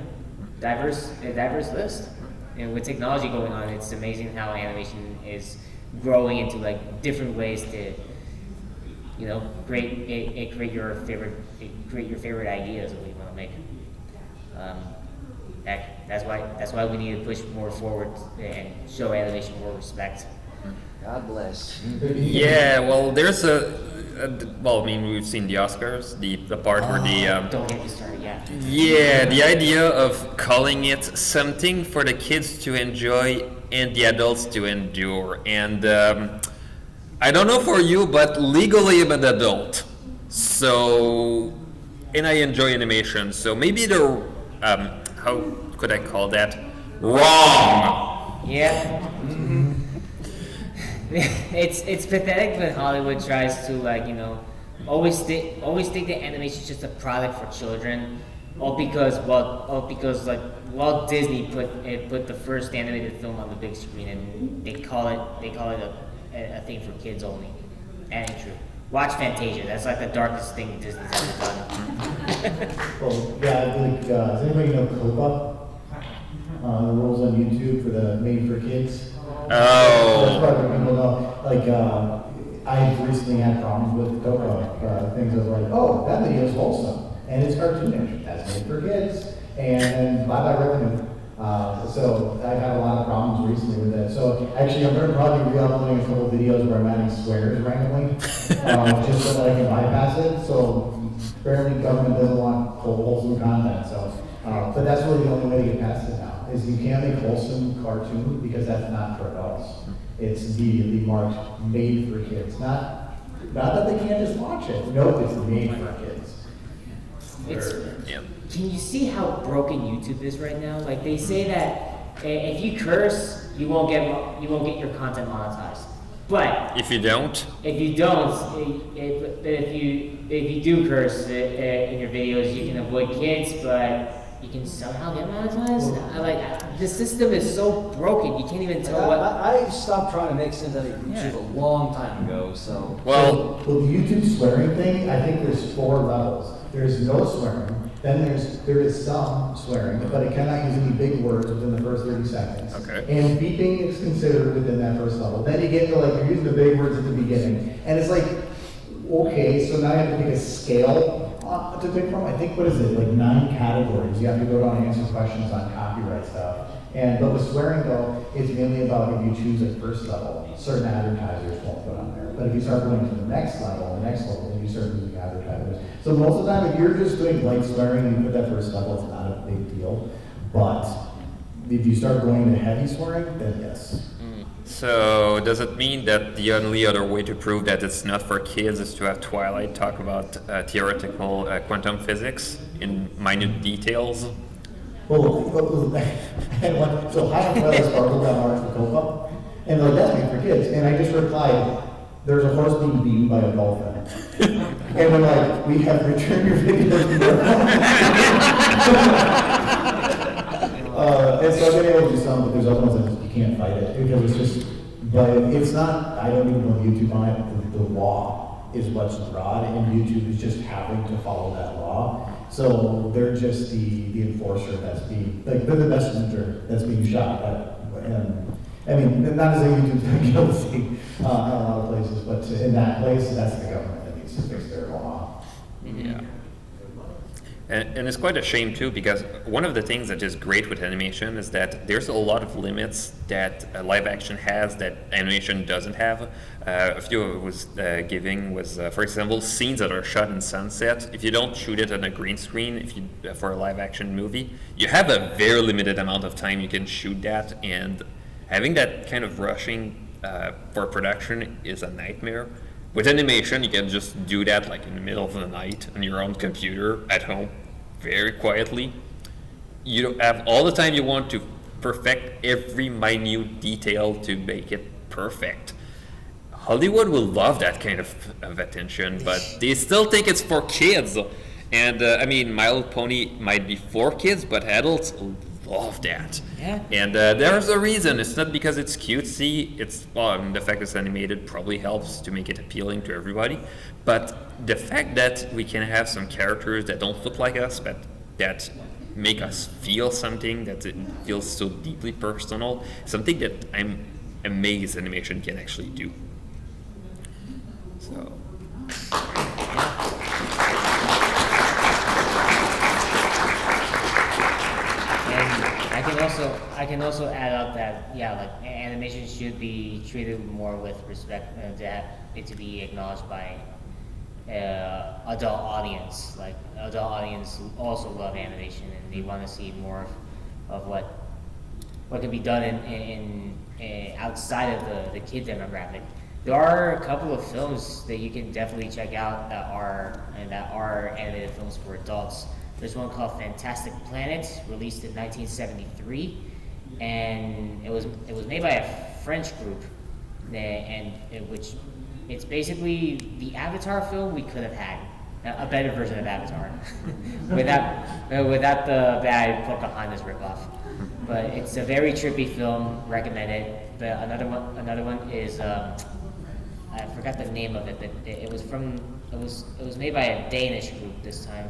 diverse list. And with technology going on, it's amazing how animation is growing into like different ways to, create your favorite ideas of what you want to make. That's why we need to push more forward and show animation more respect. God bless. Yeah, well, there's we've seen the Oscars, the part where Don't get me started, yeah. yeah, the idea of calling it something for the kids to enjoy and the adults to endure. And I don't know for you, but legally I'm an adult. So, and I enjoy animation. So maybe they're, how could I call that? Wrong! Yeah. It's pathetic when Hollywood tries to always think that animation is just a product for children, all because Walt Disney put the first animated film on the big screen and they call it a thing for kids only. That ain't true. Watch Fantasia. That's like the darkest thing Disney's ever done. Well, yeah, does anybody know Copa? The rules on YouTube for the Made for Kids. That's probably people know. I recently had problems with Copa. Things of like, oh, that video is wholesome and it's cartoonish. That's made for kids, and bye revenue. So I've had a lot of problems recently with that. So actually, I'm going to probably re-uploading a couple of videos where I'm adding swears randomly, just so that I can bypass it. So apparently, government doesn't want wholesome content. So, but that's really the only way to get past it now. Is you can't make wholesome cartoon because that's not for adults. It's immediately marked made for kids. Not that they can't just watch it. No, it's made for kids. Can you see how broken YouTube is right now? Like they say that if you curse, you won't get your content monetized. But if you don't, if you do curse in your videos, you can avoid kids, but you can somehow get monetized. The system is so broken, you can't even tell what. I stopped trying to make sense out of YouTube a long time ago. So well, the YouTube swearing thing, I think there's 4 levels. There's no swearing. Then there is some swearing, but it cannot use any big words within the first 30 seconds. Okay. And beeping is considered within that first level. Then you get to you're using the big words at the beginning, and it's like, okay, so now you have to pick a scale to pick from. I think, what is it, 9 categories. You have to go down and answer questions on copyright stuff. But with swearing though, it's mainly about if you choose at first level, certain advertisers won't put on there. But if you start going to the next level, then you start using advertisers. So most of the time, if you're just doing light swearing and you put that first level, it's not a big deal. But if you start going to heavy swearing, then yes. So does it mean that the only other way to prove that it's not for kids is to have Twilight talk about theoretical quantum physics in minute details? Well, I had one, so High Umbrella Sparkle got marked for Copa, and that's made for kids. And I just replied, there's a horse being beaten by a dolphin. And we're we have returned your videos. And so I've been able to do some, but there's other ones that you can't fight it, because it's just, but it's not, I don't even know YouTube on it, the law is what's broad, and YouTube is just having to follow that law. So they're just the enforcer that's being, they're the messenger that's being shot at. And I mean, not as if YouTube's not guilty in a lot of places, but in that place, that's the government that needs to fix their law. Yeah. And it's quite a shame too, because one of the things that is great with animation is that there's a lot of limits that live action has that animation doesn't have. A few I was giving was, for example, scenes that are shot in sunset. If you don't shoot it on a green screen, for a live action movie, you have a very limited amount of time you can shoot that, and having that kind of rushing for production is a nightmare. With animation, you can just do that like in the middle of the night on your own computer at home, very quietly. You don't have all the time you want to perfect every minute detail to make it perfect. Hollywood will love that kind of attention, but they still think it's for kids. And I mean, My Little Pony might be for kids, but adults love that. Yeah. And there's a reason. It's not because it's cutesy. It's the fact it's animated probably helps to make it appealing to everybody. But the fact that we can have some characters that don't look like us, but that make us feel something, that it feels so deeply personal, something that I'm amazed animation can actually do. So. I can also add up that like animation should be treated more with respect, to be acknowledged by adult audience. Like adult audience also love animation, and they want to see more of what can be done in outside of the kid demographic. There are a couple of films that you can definitely check out that are animated films for adults. There's one called Fantastic Planet, released in 1973, and it was made by a French group, which it's basically the Avatar film we could have had, a better version of Avatar, without the bad Pocahontas ripoff. But it's a very trippy film, recommend it. But another one is I forgot the name of it, but it was made by a Danish group this time.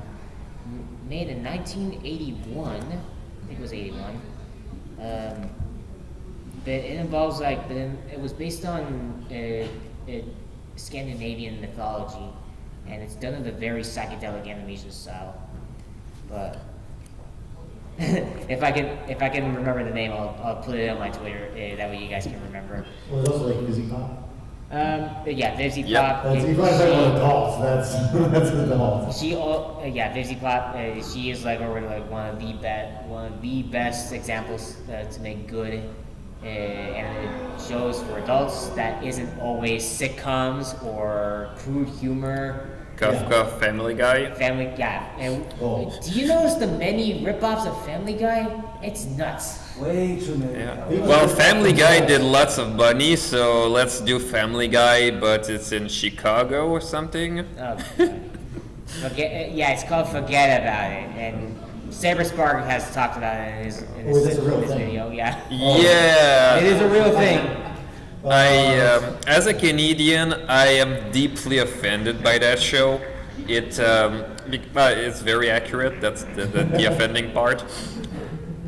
Made in 1981, I think it was 81. But it involves it was based on Scandinavian mythology, and it's done in a very psychedelic animation style. But if I can remember the name, I'll put it on my Twitter. That way you guys can remember. Well, it's also like Busy Pop. Yeah, Vivzy Yep. Pop. That's, you want to talk about adults, that's an adult. Vivzy Pop. She is like already like one of the best examples to make good animated shows for adults that isn't always sitcoms or crude humor. Kafka, Family Guy. And Oh. do you notice the many ripoffs of Family Guy? It's nuts. Way too many. Yeah. Well, Family Guy did lots of bunny, so let's do Family Guy, but it's in Chicago or something. Oh, it's called Forget About It, and Saber Spark has talked about it in his that's a real thing. video. Yeah. Yeah. It is a real thing. As a Canadian, I am deeply offended by that show. It's very accurate. That's the offending part.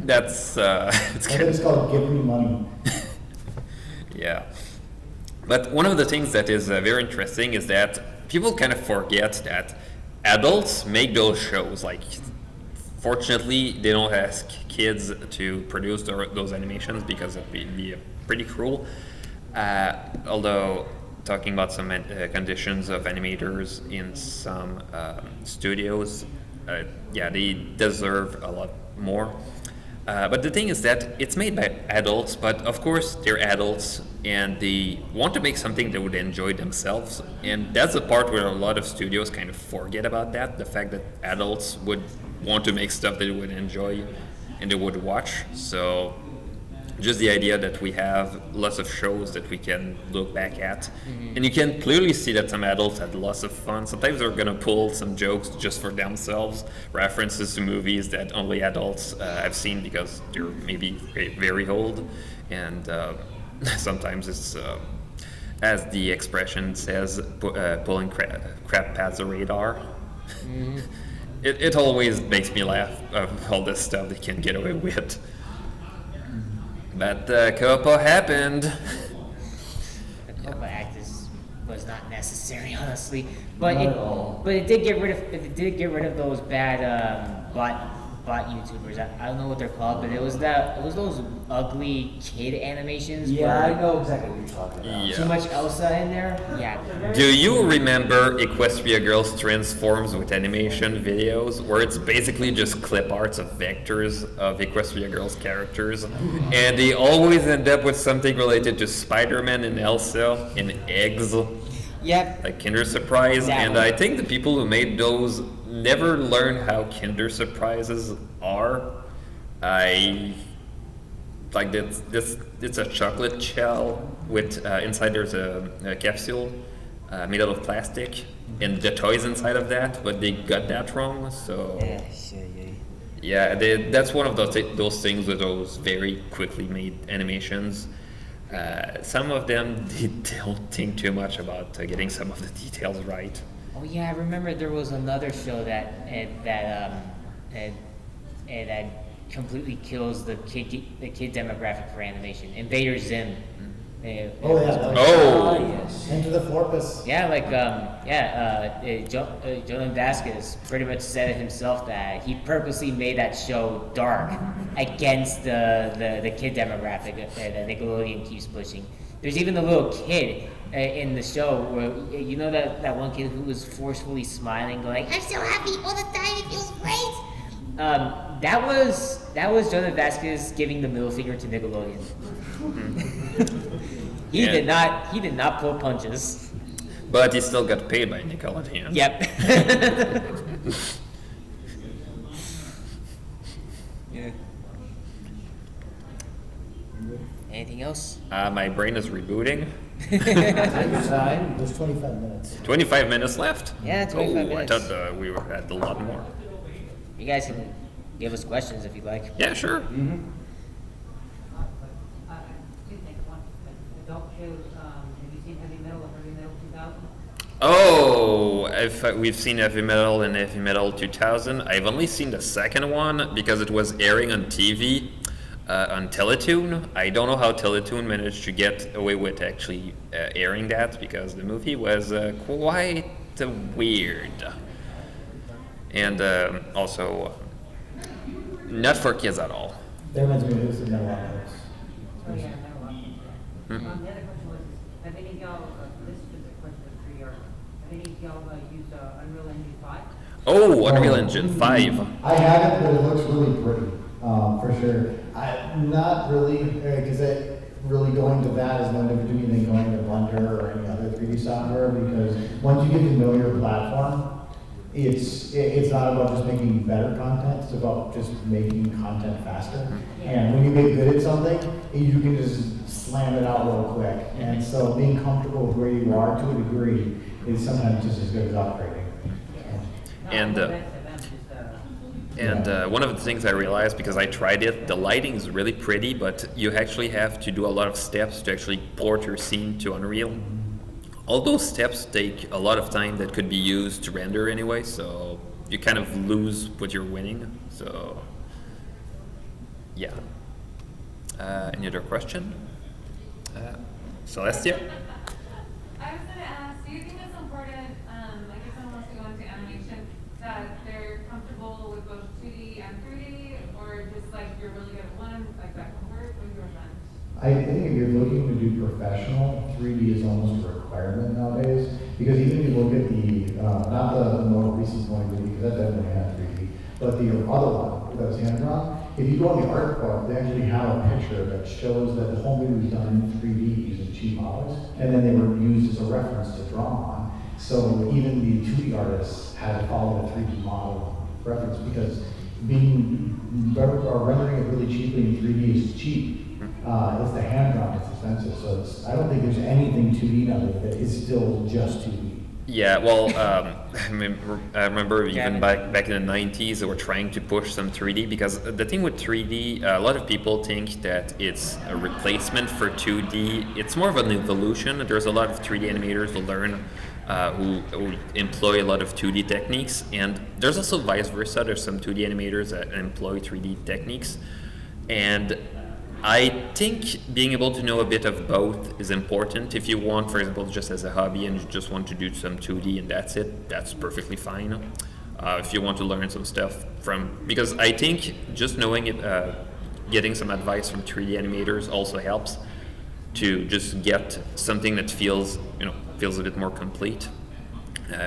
That's It's called Give Me Money. Yeah. But one of the things that is very interesting is that people kind of forget that adults make those shows. Like, fortunately, they don't ask kids to produce those animations because it would be pretty cruel. Although, talking about some conditions of animators in some studios, they deserve a lot more. But the thing is that it's made by adults, but of course they're adults and they want to make something they would enjoy themselves. And that's the part where a lot of studios kind of forget about that, the fact that adults would want to make stuff they would enjoy and they would watch. So just the idea that we have lots of shows that we can look back at, and you can clearly see that some adults had lots of fun. Sometimes they're gonna pull some jokes just for themselves, references to movies that only adults have seen because they're maybe very old, and sometimes it's, as the expression says, pulling crap past the radar. It always makes me laugh of all this stuff they can get away with. But Copa happened. The Copa Act is was not necessary, honestly. But Not it at all. but it did get rid of those bad bot YouTubers. I don't know what they're called, but it was those ugly kid animations. Yeah, where I know exactly what you're talking about. Yeah. Too much Elsa in there. Yeah. Do you remember Equestria Girls Transforms with animation videos, where it's basically just clip arts of vectors of Equestria Girls characters, and they always end up with something related to Spider-Man and Elsa and eggs, Yep. like Kinder Surprise, That and one. I think the people who made those never learned how Kinder Surprises are. Like this it's a chocolate shell with inside there's a capsule made out of plastic and the toys inside of that, but they got that wrong. So yeah, that's one of those things with those very quickly made animations. Some of them they don't think too much about getting some of the details right. Oh yeah, I remember there was another show that completely kills the kid demographic for animation. Invader Zim. Oh yeah. Oh. Yes. Enter the Florpus. Yeah, like Jonathan Vasquez pretty much said it himself that he purposely made that show dark against the kid demographic that Nickelodeon keeps pushing. There's even the little kid in the show where you know that one kid who was forcefully smiling, going, "I'm so happy all the time, it feels great." That was Jonathan Vasquez giving the middle finger to Nickelodeon. He Yeah. did not pull punches. But he still got paid by Nickelodeon. Yep. Yeah. Anything else? My brain is rebooting. Take your time. There's 25 minutes. 25 minutes left? Yeah, 25 minutes. I thought we had a lot more. You guys can give us questions if you'd like. Yeah, sure. Excuse me, one adult shows, have you seen Heavy Metal or Heavy Metal 2000? Oh, if we've seen Heavy Metal and Heavy Metal 2000. I've only seen the second one because it was airing on TV on Teletoon. I don't know how Teletoon managed to get away with actually airing that because the movie was quite weird. And also not for kids at all. That reminds me of this in Metal Optics. Oh, yeah, Metal Optics. The other question was, have any of y'all, this is just a question for your, have any of y'all used Unreal Engine 5? Oh, Unreal Engine 5. I haven't, but it looks really pretty, for sure. Not really, because really going to that is no different to me than going to Blender or any other 3D software, because once you get to know your platform, it's not about just making better content, it's about just making content faster. And when you get good at something, you can just slam it out real quick. And so being comfortable with where you are to a degree is sometimes just as good as upgrading. And one of the things I realized, because I tried it, the lighting is really pretty, but you actually have to do a lot of steps to actually port your scene to Unreal. All those steps take a lot of time that could be used to render anyway, so you kind of lose what you're winning. So, yeah. Any other question? Celestia? I was going to ask, do you think it's important, like if someone wants to go into animation, that they're comfortable with both 2D and 3D, or just like you're really good at one, like that can work with your friends? I think if you're looking to do professional, 3D is almost a requirement nowadays, because even if you look at not the more recent one, because that definitely had 3D, but the other one that was hand-drawn, if you go on the art book, they actually have a picture that shows that the whole movie was done in 3D using cheap models, and then they were used as a reference to draw on. So even the 2D artists had to follow the 3D model reference, because rendering it really cheaply in 3D is cheap. It's the hand-drawn that's expensive, so I don't think there's anything 2D now that is still just 2D. Yeah, well, I remember even back in the 90s, they were trying to push some 3D, because the thing with 3D, a lot of people think that it's a replacement for 2D. It's more of an evolution. There's a lot of 3D animators to learn who employ a lot of 2D techniques, and there's also vice versa. There's some 2D animators that employ 3D techniques, and I think being able to know a bit of both is important. If you want, for example, just as a hobby and you just want to do some 2D and that's it, that's perfectly fine. If you want to learn some stuff because I think just knowing it, getting some advice from 3D animators also helps to just get something that feels a bit more complete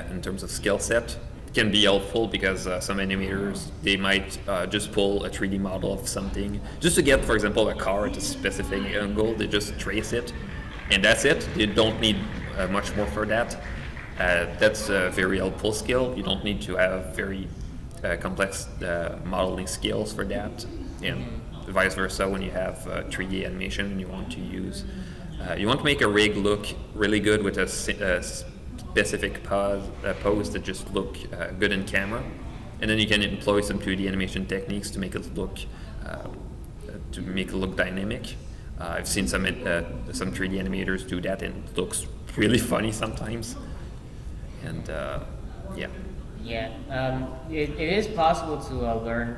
in terms of skill set. Can be helpful because some animators, they might just pull a 3D model of something just to get, for example, a car at a specific angle. They just trace it and that's it. They don't need much more for that. That's a very helpful skill. You don't need to have very complex modeling skills for that, and vice versa when you have 3D animation and you want to make a rig look really good with a specific pose that just look good in camera, and then you can employ some 2D animation techniques to make it look dynamic. I've seen some 3D animators do that, and it looks really funny sometimes. And yeah. Yeah, it is possible to learn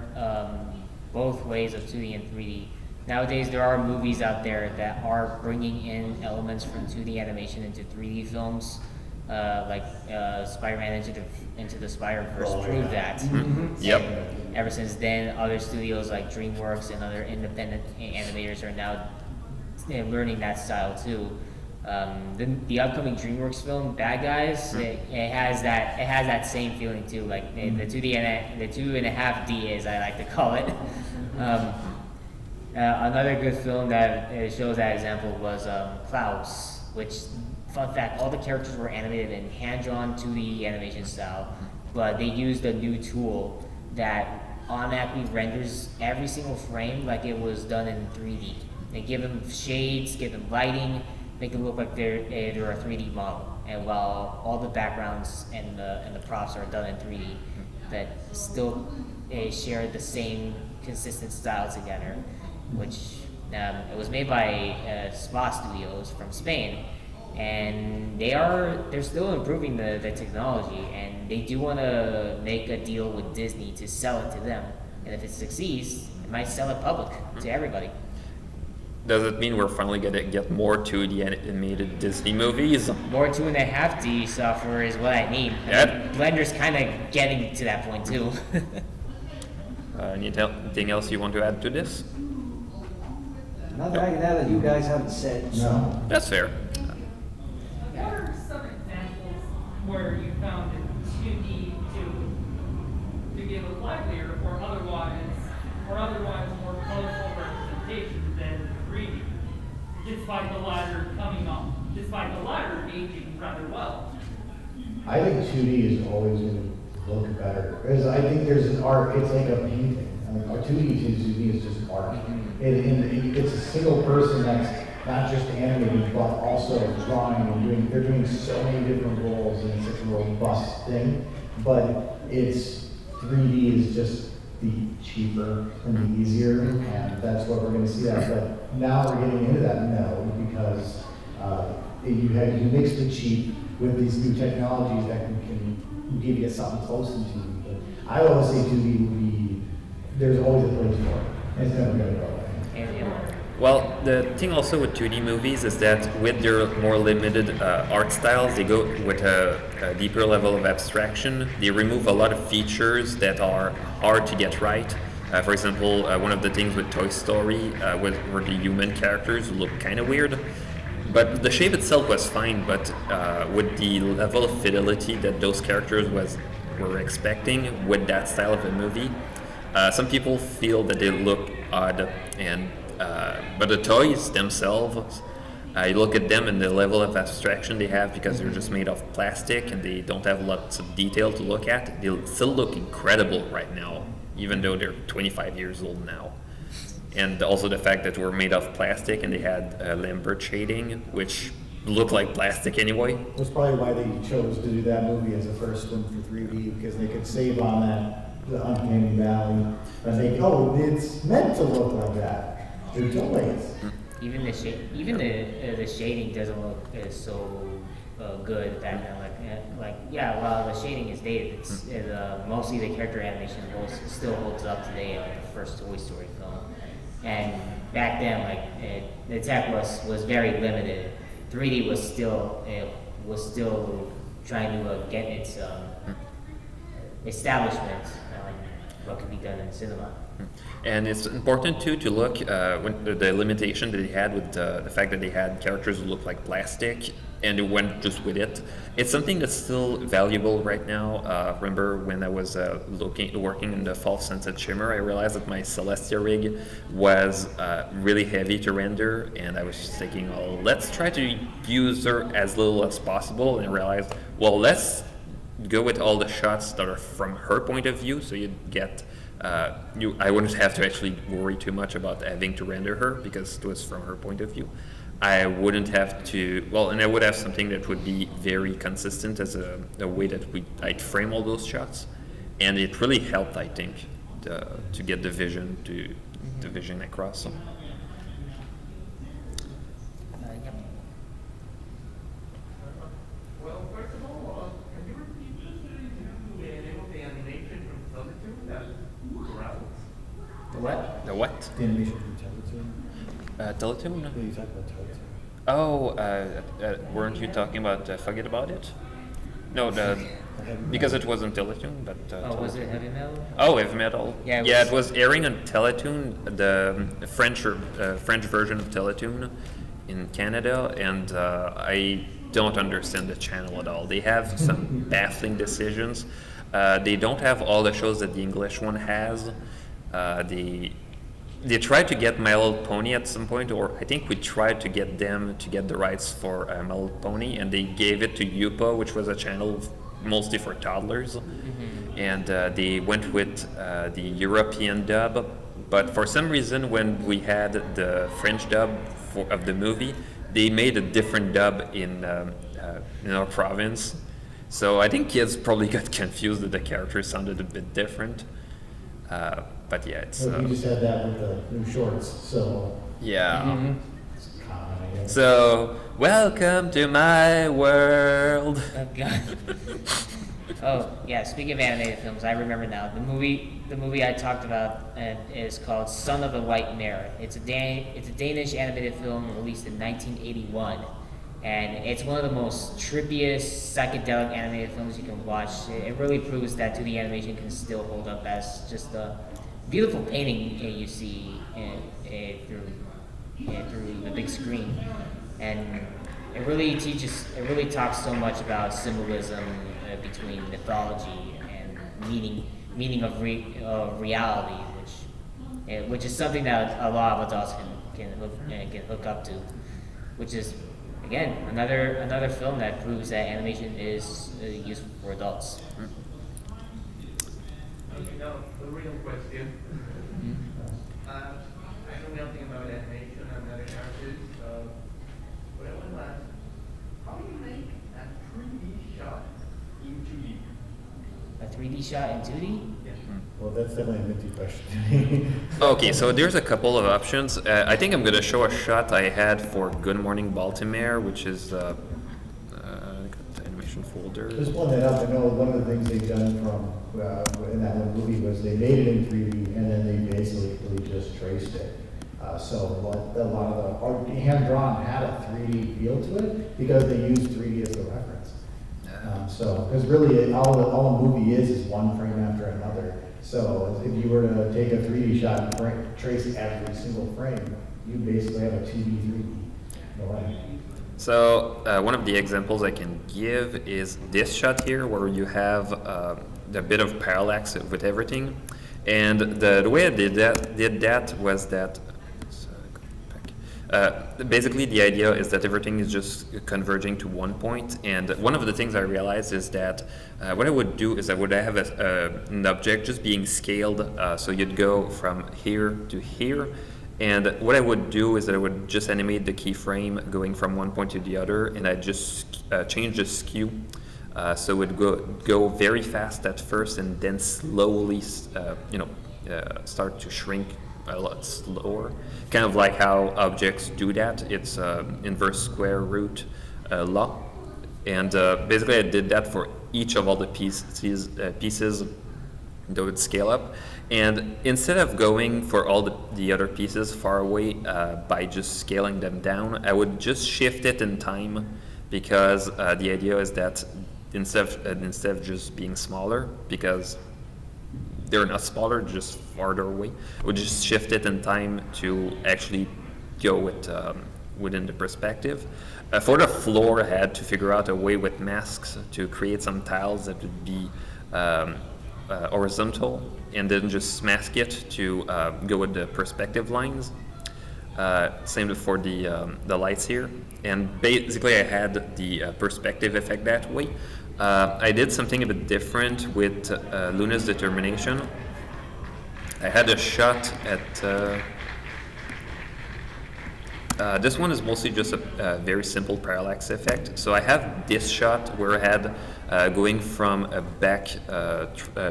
both ways of 2D and 3D. Nowadays, there are movies out there that are bringing in elements from 2D animation into 3D films. Like Spider-Man Into the Spider-Verse proved that. Mm-hmm. Yep. Ever since then, other studios like DreamWorks and other independent animators are now learning that style too. The upcoming DreamWorks film, Bad Guys, it has that same feeling too. Like the 2D and the 2.5D, as I like to call it. Another good film that shows that example was Klaus, which, fun fact, all the characters were animated in hand-drawn 2D animation style, but they used a new tool that automatically renders every single frame like it was done in 3D. They give them shades, give them lighting, make it look like they're a 3D model. And while all the backgrounds and the props are done in 3D, that still share the same consistent style together, which it was made by Spa Studios from Spain. And they're still improving the technology, and they do want to make a deal with Disney to sell it to them. And if it succeeds, it might sell it public to everybody. Does it mean we're finally gonna get more 2D animated Disney movies? More 2.5D software is what I need. Blender's kind of getting to that point too. Anything else you want to add to this? Nothing I can add that you guys haven't said. No. That's fair. What are some examples where you found it 2D to give a livelier or otherwise more colorful representation than 3D, despite the latter aging rather well? I think 2D is always going to look better, because I think there's an art. It's like a painting. Like 2D to 2D is just art. It's a single person that's not just animating, but also drawing and they're doing so many different roles, and it's such a robust thing. But 3D is just the cheaper and the easier, and that's what we're going to see that. But now we're getting into that mode because you mix the cheap with these new technologies that can give you something close to 2D. But I always say 2D will be, there's always a place for it. It's never going to go away. Well, the thing also with 2D movies is that with their more limited art styles, they go with a deeper level of abstraction. They remove a lot of features that are hard to get right. For example, one of the things with Toy Story were the human characters look kind of weird. But the shape itself was fine, but with the level of fidelity that those characters were expecting with that style of a movie, some people feel that they look odd, and but the toys themselves, you look at them and the level of abstraction they have because they're just made of plastic and they don't have lots of detail to look at. They still look incredible right now, even though they're 25 years old now. And also the fact that we're made of plastic and they had Lambert shading, which looked like plastic anyway. That's probably why they chose to do that movie as a first one for 3D, because they could save on the uncanny valley. And it's meant to look like that. They're toys. Even the shading doesn't look so good back then. While the shading is dated, mostly the character animation still holds up today, like the first Toy Story film. And back then, the tech was very limited. 3D was still trying to get its establishment on what could be done in cinema. And it's important too to look when the limitation that they had with the fact that they had characters who look like plastic and they went just with it. It's something that's still valuable right now. Remember when I was working in the Fall Sunset Shimmer, I realized that my Celestia rig was really heavy to render, and I was just thinking, oh, let's try to use her as little as possible, and I realized, well, let's go with all the shots that are from her point of view, so you get I wouldn't have to actually worry too much about having to render her because it was from her point of view. I wouldn't have to, and I would have something that would be very consistent as a way that I'd frame all those shots, and it really helped, I think, to get the vision across. Yep. Well, first of all, can you repeat the name of the animation from Solitude that growls? The what? The what? The animation from Teletoon? Teletoon? Yeah, you talked about Teletoon. Oh, weren't you talking about Forget About It? No, because it wasn't Teletoon, but... Was it heavy metal? Oh, heavy metal. Yeah, it was airing on Teletoon, the French version of Teletoon in Canada, and I don't understand the channel at all. They have some baffling decisions. They don't have all the shows that the English one has. They tried to get My Little Pony at some point, or I think we tried to get them to get the rights for My Little Pony, and they gave it to Yupa, which was a channel mostly for toddlers. Mm-hmm. And they went with the European dub, but for some reason when we had the French dub of the movie, they made a different dub in our province. So I think kids probably got confused that the characters sounded a bit different. But yeah, it's... We just had that with the new shorts, so... Yeah. Mm-hmm. It's common, I guess. So, welcome to my world. Oh God. Oh yeah. Speaking of animated films, I remember now. The movie I talked about is called Son of the White Mare. It's a Danish animated film released in 1981, and it's one of the most trippiest psychedelic animated films you can watch. It really proves that 2D animation can still hold up as just a beautiful painting you see through the big screen, and it really talks so much about symbolism between mythology and meaning of reality, which is something that a lot of adults can hook up to, which is again another film that proves that animation is useful for adults. Now, the real question. I know nothing about animation. I'm not an artist. But I want to ask, how do you make a 3D shot in 2D? A 3D shot in 2D? Yeah. Well, that's definitely a Minty question. Okay, so there's a couple of options. I think I'm going to show a shot I had for Good Morning Baltimore, which is the animation folder. Just pulling that up, I know one of the things they've done from in that one movie was they made it in 3D and then they basically just traced it. So a lot of the hand-drawn had a 3D feel to it because they used 3D as the reference. Because really all a movie is one frame after another. So if you were to take a 3D shot and trace every single frame, you basically have a 2D, 3D. No way. So one of the examples I can give is this shot here, where you have a bit of parallax with everything, and the way I did that was that basically the idea is that everything is just converging to one point, and one of the things I realized is that what I would do is I would have an object just being scaled, so you'd go from here to here. And what I would do is that I would just animate the keyframe going from one point to the other, and I just change the skew. So it would go very fast at first, and then slowly, start to shrink a lot slower. Kind of like how objects do that. It's inverse square root law. And basically I did that for each of all the pieces that would scale up. And instead of going for all the other pieces far away by just scaling them down, I would just shift it in time, because the idea is that instead of just being smaller, because they're not smaller, just farther away, I would just shift it in time to actually go with within the perspective. For the floor, I had to figure out a way with masks to create some tiles that would be horizontal, and then just mask it to go with the perspective lines. Same for the lights here. And basically I had the perspective effect that way. I did something a bit different with Luna's determination. I had a shot at this one is mostly just a very simple parallax effect. So I have this shot where I had going from a back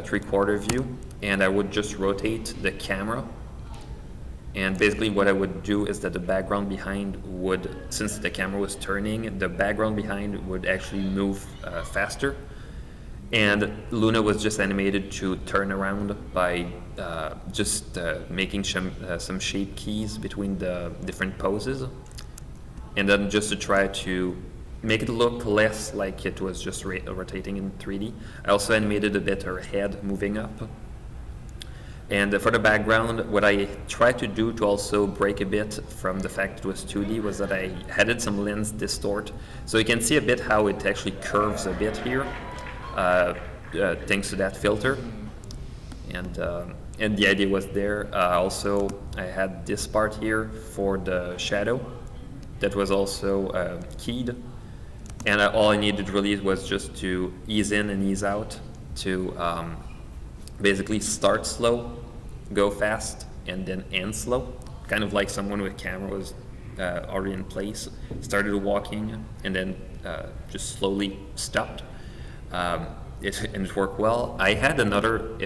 three-quarter view, and I would just rotate the camera. And basically what I would do is that the background behind would, since the camera was turning, the background behind would actually move faster. And Luna was just animated to turn around by just making some shape keys between the different poses. And then just to try to make it look less like it was just rotating in 3D. I also animated a bit her head moving up. And for the background, what I tried to do to also break a bit from the fact it was 2D was that I added some lens distort. So you can see a bit how it actually curves a bit here, thanks to that filter. And the idea was there. Also, I had this part here for the shadow that was also keyed. And all I needed really was just to ease in and ease out to basically start slow, go fast, and then end slow. Kind of like someone with camera was already in place, started walking, and then just slowly stopped. And it worked well. I had another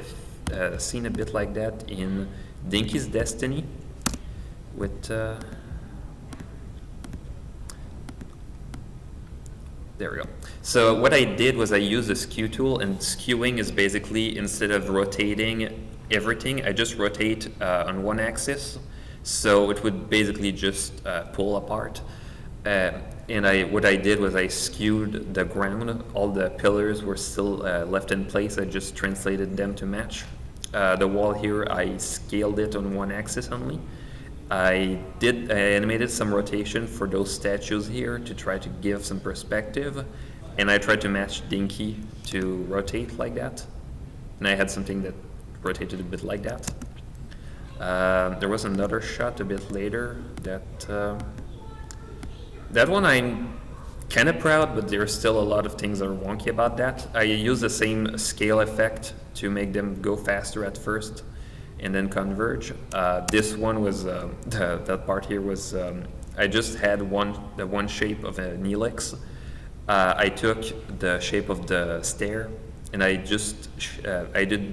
scene a bit like that in Dinky's Destiny with there we go. So what I did was I used a skew tool, and skewing is basically, instead of rotating everything, I just rotate on one axis. So it would basically just pull apart. And what I did was I skewed the ground. All the pillars were still left in place. I just translated them to match. The wall here, I scaled it on one axis only. I animated some rotation for those statues here to try to give some perspective, and I tried to match Dinky to rotate like that. And I had something that rotated a bit like that. There was another shot a bit later that one I'm kind of proud, but there's still a lot of things that are wonky about that. I used the same scale effect to make them go faster at first and then converge. This one was, that part here was, I just had the one shape of an helix. I took the shape of the stair, and I just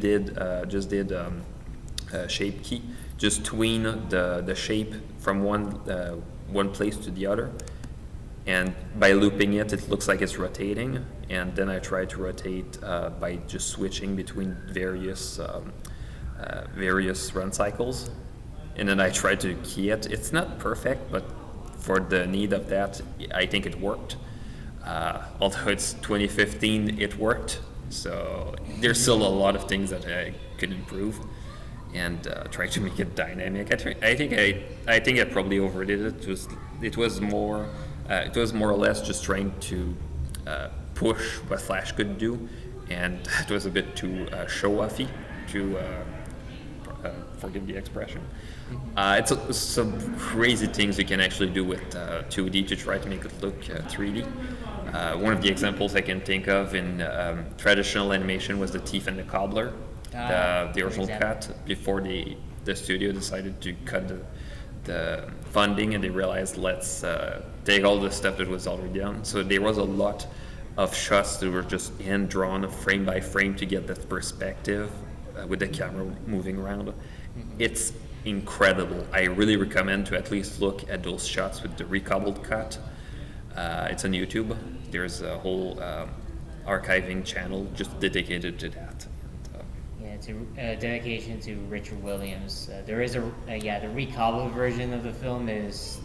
did shape key, just tween the shape from one place to the other. And by looping it, it looks like it's rotating. And then I try to rotate by just switching between various run cycles. And then I try to key it. It's not perfect, but for the need of that, I think it worked. Although it's 2015, it worked. So there's still a lot of things that I could improve and try to make it dynamic. I think I probably overdid it. It was more or less just trying to push what Flash could do, and it was a bit too show-offy to forgive the expression. It's some crazy things you can actually do with 2D to try to make it look 3D. One of the examples I can think of in traditional animation was the Thief and the Cobbler, the original cut, before the studio decided to cut the funding, and they realized, let's take all the stuff that was already done. So there was a lot of shots that were just hand drawn frame by frame to get that perspective with the camera moving around. It's incredible. I really recommend to at least look at those shots with the recobbled cut. It's on YouTube. There's a whole archiving channel just dedicated to that. Yeah, It's a dedication to Richard Williams. There is the recobbler version of the film is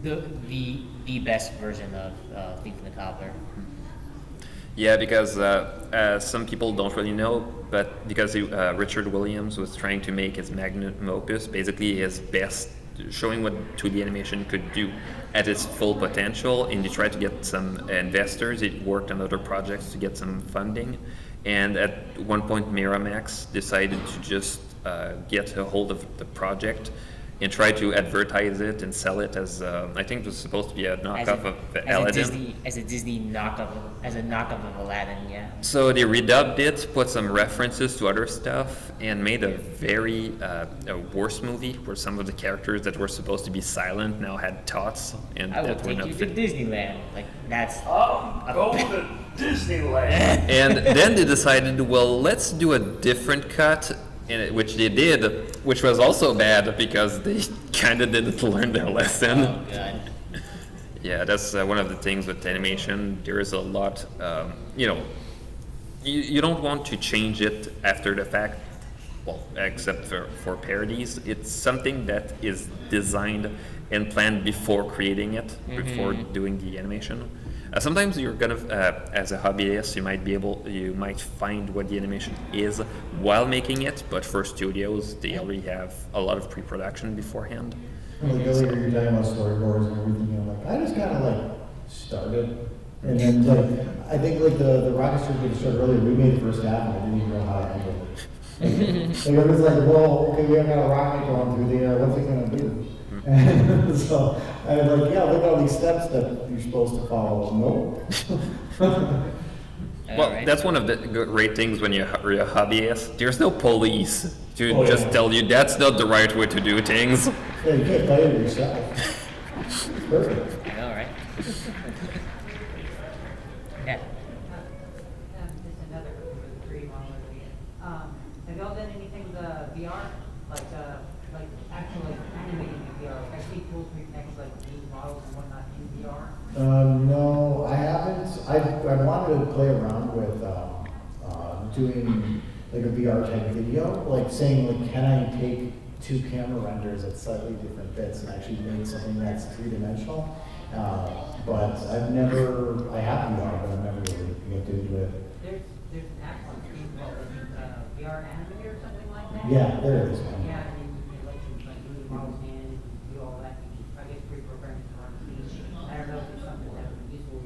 the best version of Thief and the Cobbler. Yeah, because some people don't really know, but because Richard Williams was trying to make his magnum opus, basically his best, showing what 2D animation could do at its full potential, and he tried to get some investors. He worked on other projects to get some funding, and at one point Miramax decided to just get a hold of the project and try to advertise it and sell it as I think it was supposed to be a knockoff of Aladdin. As a Disney knockoff, as a knockoff of Aladdin, yeah. So they redubbed it, put some references to other stuff, and made a very a worse movie where some of the characters that were supposed to be silent now had thoughts, and I will that would take not you fit. to Disneyland. Like that's. Go to Disneyland. And then they decided, well, let's do a different cut, which they did, which was also bad because they kind of didn't learn their lesson. Oh god. Yeah, that's one of the things with animation. There is a lot, you don't want to change it after the fact, well, except for parodies. It's something that is designed and planned before creating it, before doing the animation. Sometimes you're gonna, as a hobbyist, you might find what the animation is while making it, but for studios, they already have a lot of pre-production beforehand. Like earlier, you're talking about storyboards and everything, and I'm like, I just kind of like started, and then like I think like the rocket ship we started earlier, we made the first half, and I didn't even know how to handle it. Like it was like, well, okay, we have got a rocket going through the air. What's it gonna do? And so I was like, yeah, look at all these steps that you're supposed to follow. No. Well, that's one of the great things when you're a hobbyist. There's no police to just tell you that's not the right way to do things. Yeah, you can't play it yourself. It's perfect. I know, right? Yeah. Just another for the three monitors. Have y'all done anything with VR? Like actually animating in VR? Like I see tools where you can actually like use models and whatnot in VR. No, I haven't. I wanted to play around with doing like a VR type video, like saying like, can I take two camera renders at slightly different bits and actually make something that's three-dimensional? But I have VR, but I've never really get into it. There's an app on called VR animator or something like that. Yeah, there is one. Yeah, and you let you like move the models in and do all that. I guess pre-programmed to run these. I don't know if there's something that would be useful.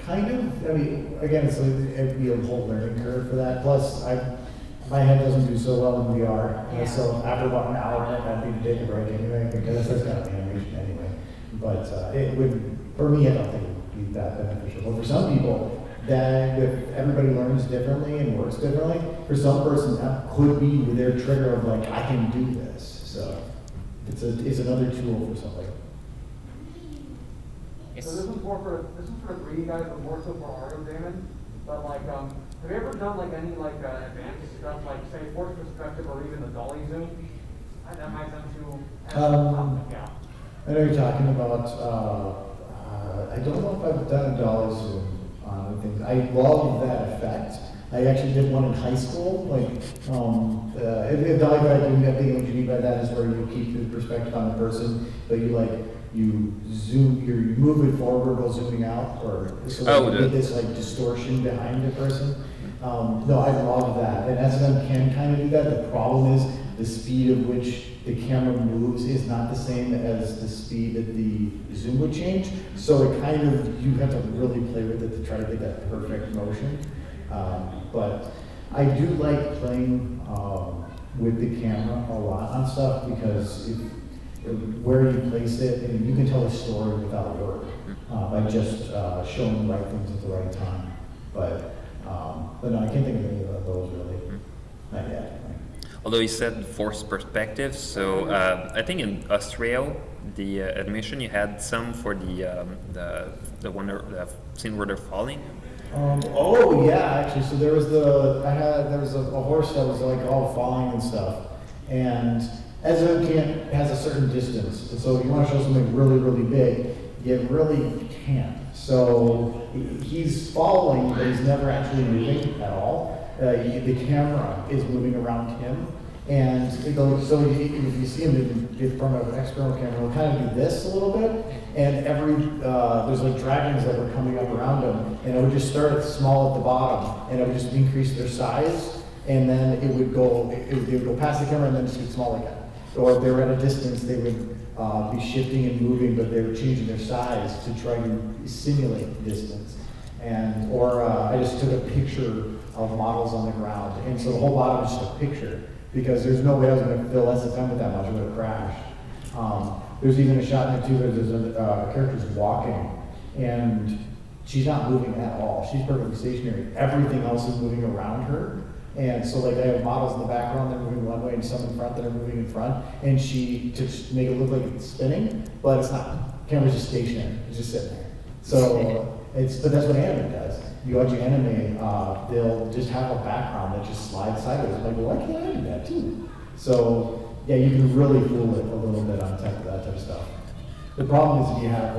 Kind of. I mean, again, it'd be a whole learning curve for that. Plus, my head doesn't do so well in VR. Yeah. So after about an hour, I'd be to take a break anyway, because that's kind of animation anyway. But it would, for me, I don't think it would be that beneficial. But for some people, that if everybody learns differently and works differently, for some person that could be their trigger of like, I can do this. So it's another tool for somebody. So this is for 3D guys, but more so for Mario Damon. But like, have you ever done like any like advanced stuff, like say force perspective or even the dolly zoom? That might sound too. Yeah. I know you're talking about. I don't know if I've done a dolly zoom on things. I love that effect. I actually did one in high school. Like, if dolly guy doing that thing, what you mean by that is where you keep the perspective on the person, but you zoom, you move it forward while zooming out, or so you get this like distortion behind the person. No, I love that, and SMM can kind of do that. The problem is the speed at which the camera moves is not the same as the speed that the zoom would change. So it kind of, you have to really play with it to try to get that perfect motion. But I do like playing with the camera a lot on stuff, because where you place it, and you can tell a story without a word by just showing the right things at the right time. But no, I can't think of any of those really. Not yet. Although you said forced perspective, so I think in Austria, the animation you had some for the scene where they're falling. Oh yeah, actually, so there was a horse that was like all falling and stuff, and SMM has a certain distance, and so if you want to show something really, really big, you really can't. So he's falling, but he's never actually moving at all. the camera is moving around him. And so if you see him from an external camera, he'll kind of do this a little bit. And there's like dragons that were coming up around him. And it would just start small at the bottom. And it would just increase their size. And then it would go past the camera and then just get small again. Or if they were at a distance, they would be shifting and moving, but they were changing their size to try to simulate distance. Or I just took a picture of models on the ground, and so the whole bottom is just a picture, because there's no way I was going to fill less of time with that much. It would have crashed. There's even a shot in there too where there's a character's walking, and she's not moving at all. She's perfectly stationary. Everything else is moving around her. And so like I have models in the background that are moving one way and some in front that are moving in front, and she to make it look like it's spinning, but it's not. The camera's just stationary. It's just sitting there. So but that's what anime does. You watch anime, they'll just have a background that just slides sideways. I'm like, well, why can't I do that too? So yeah, you can really fool it a little bit on that type of stuff. The problem is if you have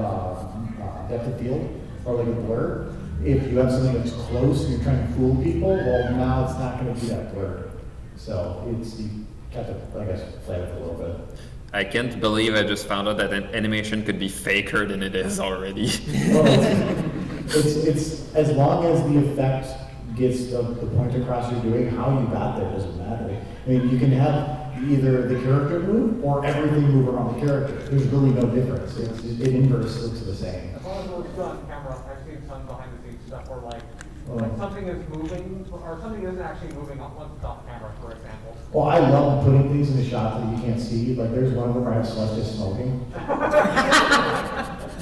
depth of field or like a blur. If you have something that's close and you're trying to fool people, well, now it's not going to be that blurry. So you have to, I guess, play with it a little bit. I can't believe I just found out that an animation could be faker than it is already. Well, it's as long as the effect gets the point across you're doing, how you got there doesn't matter. I mean, you can have either the character move or everything move around the character. There's really no difference. It inverse looks the same. As long as it looks good on camera, I've seen some behind the scenes stuff where like something is moving or something isn't actually moving off camera, for example. Well, I love putting things in the shot that you can't see. Like there's one of them where I have Celeste smoking.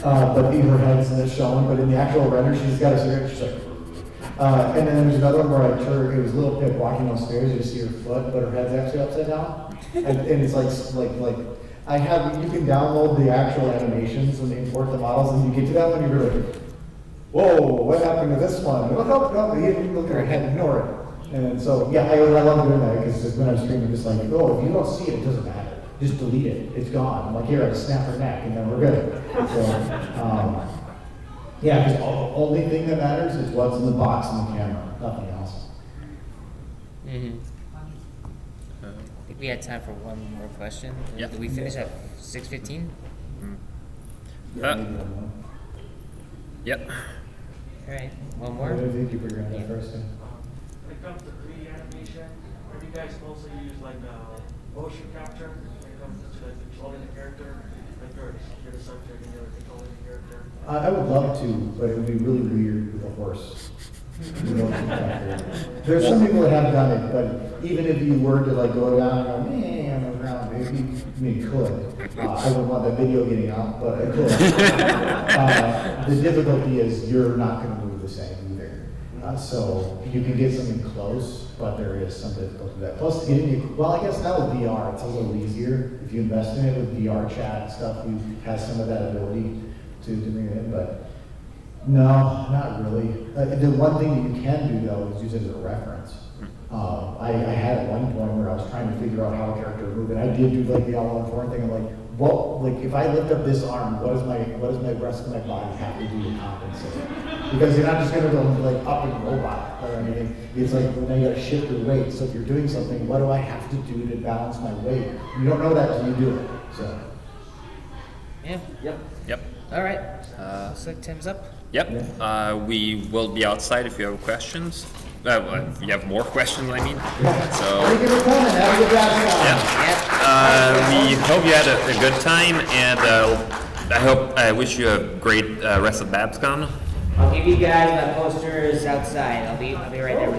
But her head's not showing, but in the actual render, she's got a cigarette, she's like, and then there's another one where it was Little Pip walking downstairs, you see her foot, but her head's actually upside down. And it's like you can download the actual animations and import the models, and you get to that one, you're like, whoa, what happened to this one? Look at her head, ignore it. And so, yeah, I love doing that, because when I'm streaming, it's like, oh, if you don't see it, it doesn't matter. Just delete it, it's gone. I'm like, here, I just snap her neck, and then we're good. So, yeah, because the only thing that matters is what's in the box and the camera, nothing else. Mm-hmm. I think we had time for one more question. Yeah. Did we finish at 6:15? Yep. All right, one more. What did you figure out that first thing? When it comes to 3D animation, have you guys mostly used like motion capture when it comes to like controlling the character? Like you're the subject and you're controlling the character? I would love to, but it would be really weird with a horse. There's some people that have done it, but even if you were to like go down and go, man, on the ground, maybe you could. I wouldn't want that video getting out, but it could. The difficulty is you're not going to move the same either. So you can get something close, but there is some difficulty with that. Plus, well, I guess now with VR, it's a little easier. If you invest in it with VR chat and stuff, you have some of that ability to bring it in, but no, not really. The one thing that you can do though is use it as a reference. I had at one point where I was trying to figure out how a character would move, and I did do like the all on four thing. I'm like, what? Like if I lift up this arm, what does my rest of my body have to do to compensate? Because you're not just going to go like up and robot or anything. It's like now you got to shift your weight. So if you're doing something, what do I have to do to balance my weight? You don't know that until you do it. So. Yeah. Yep. All right. So time's up. Yep. We will be outside if you have questions. If you have more questions, I mean. So. Thank you for coming. Have a good BABSCon. Yeah. We hope you had a good time, and I wish you a great rest of BABSCon. I'll give you guys my posters outside. I'll be right there.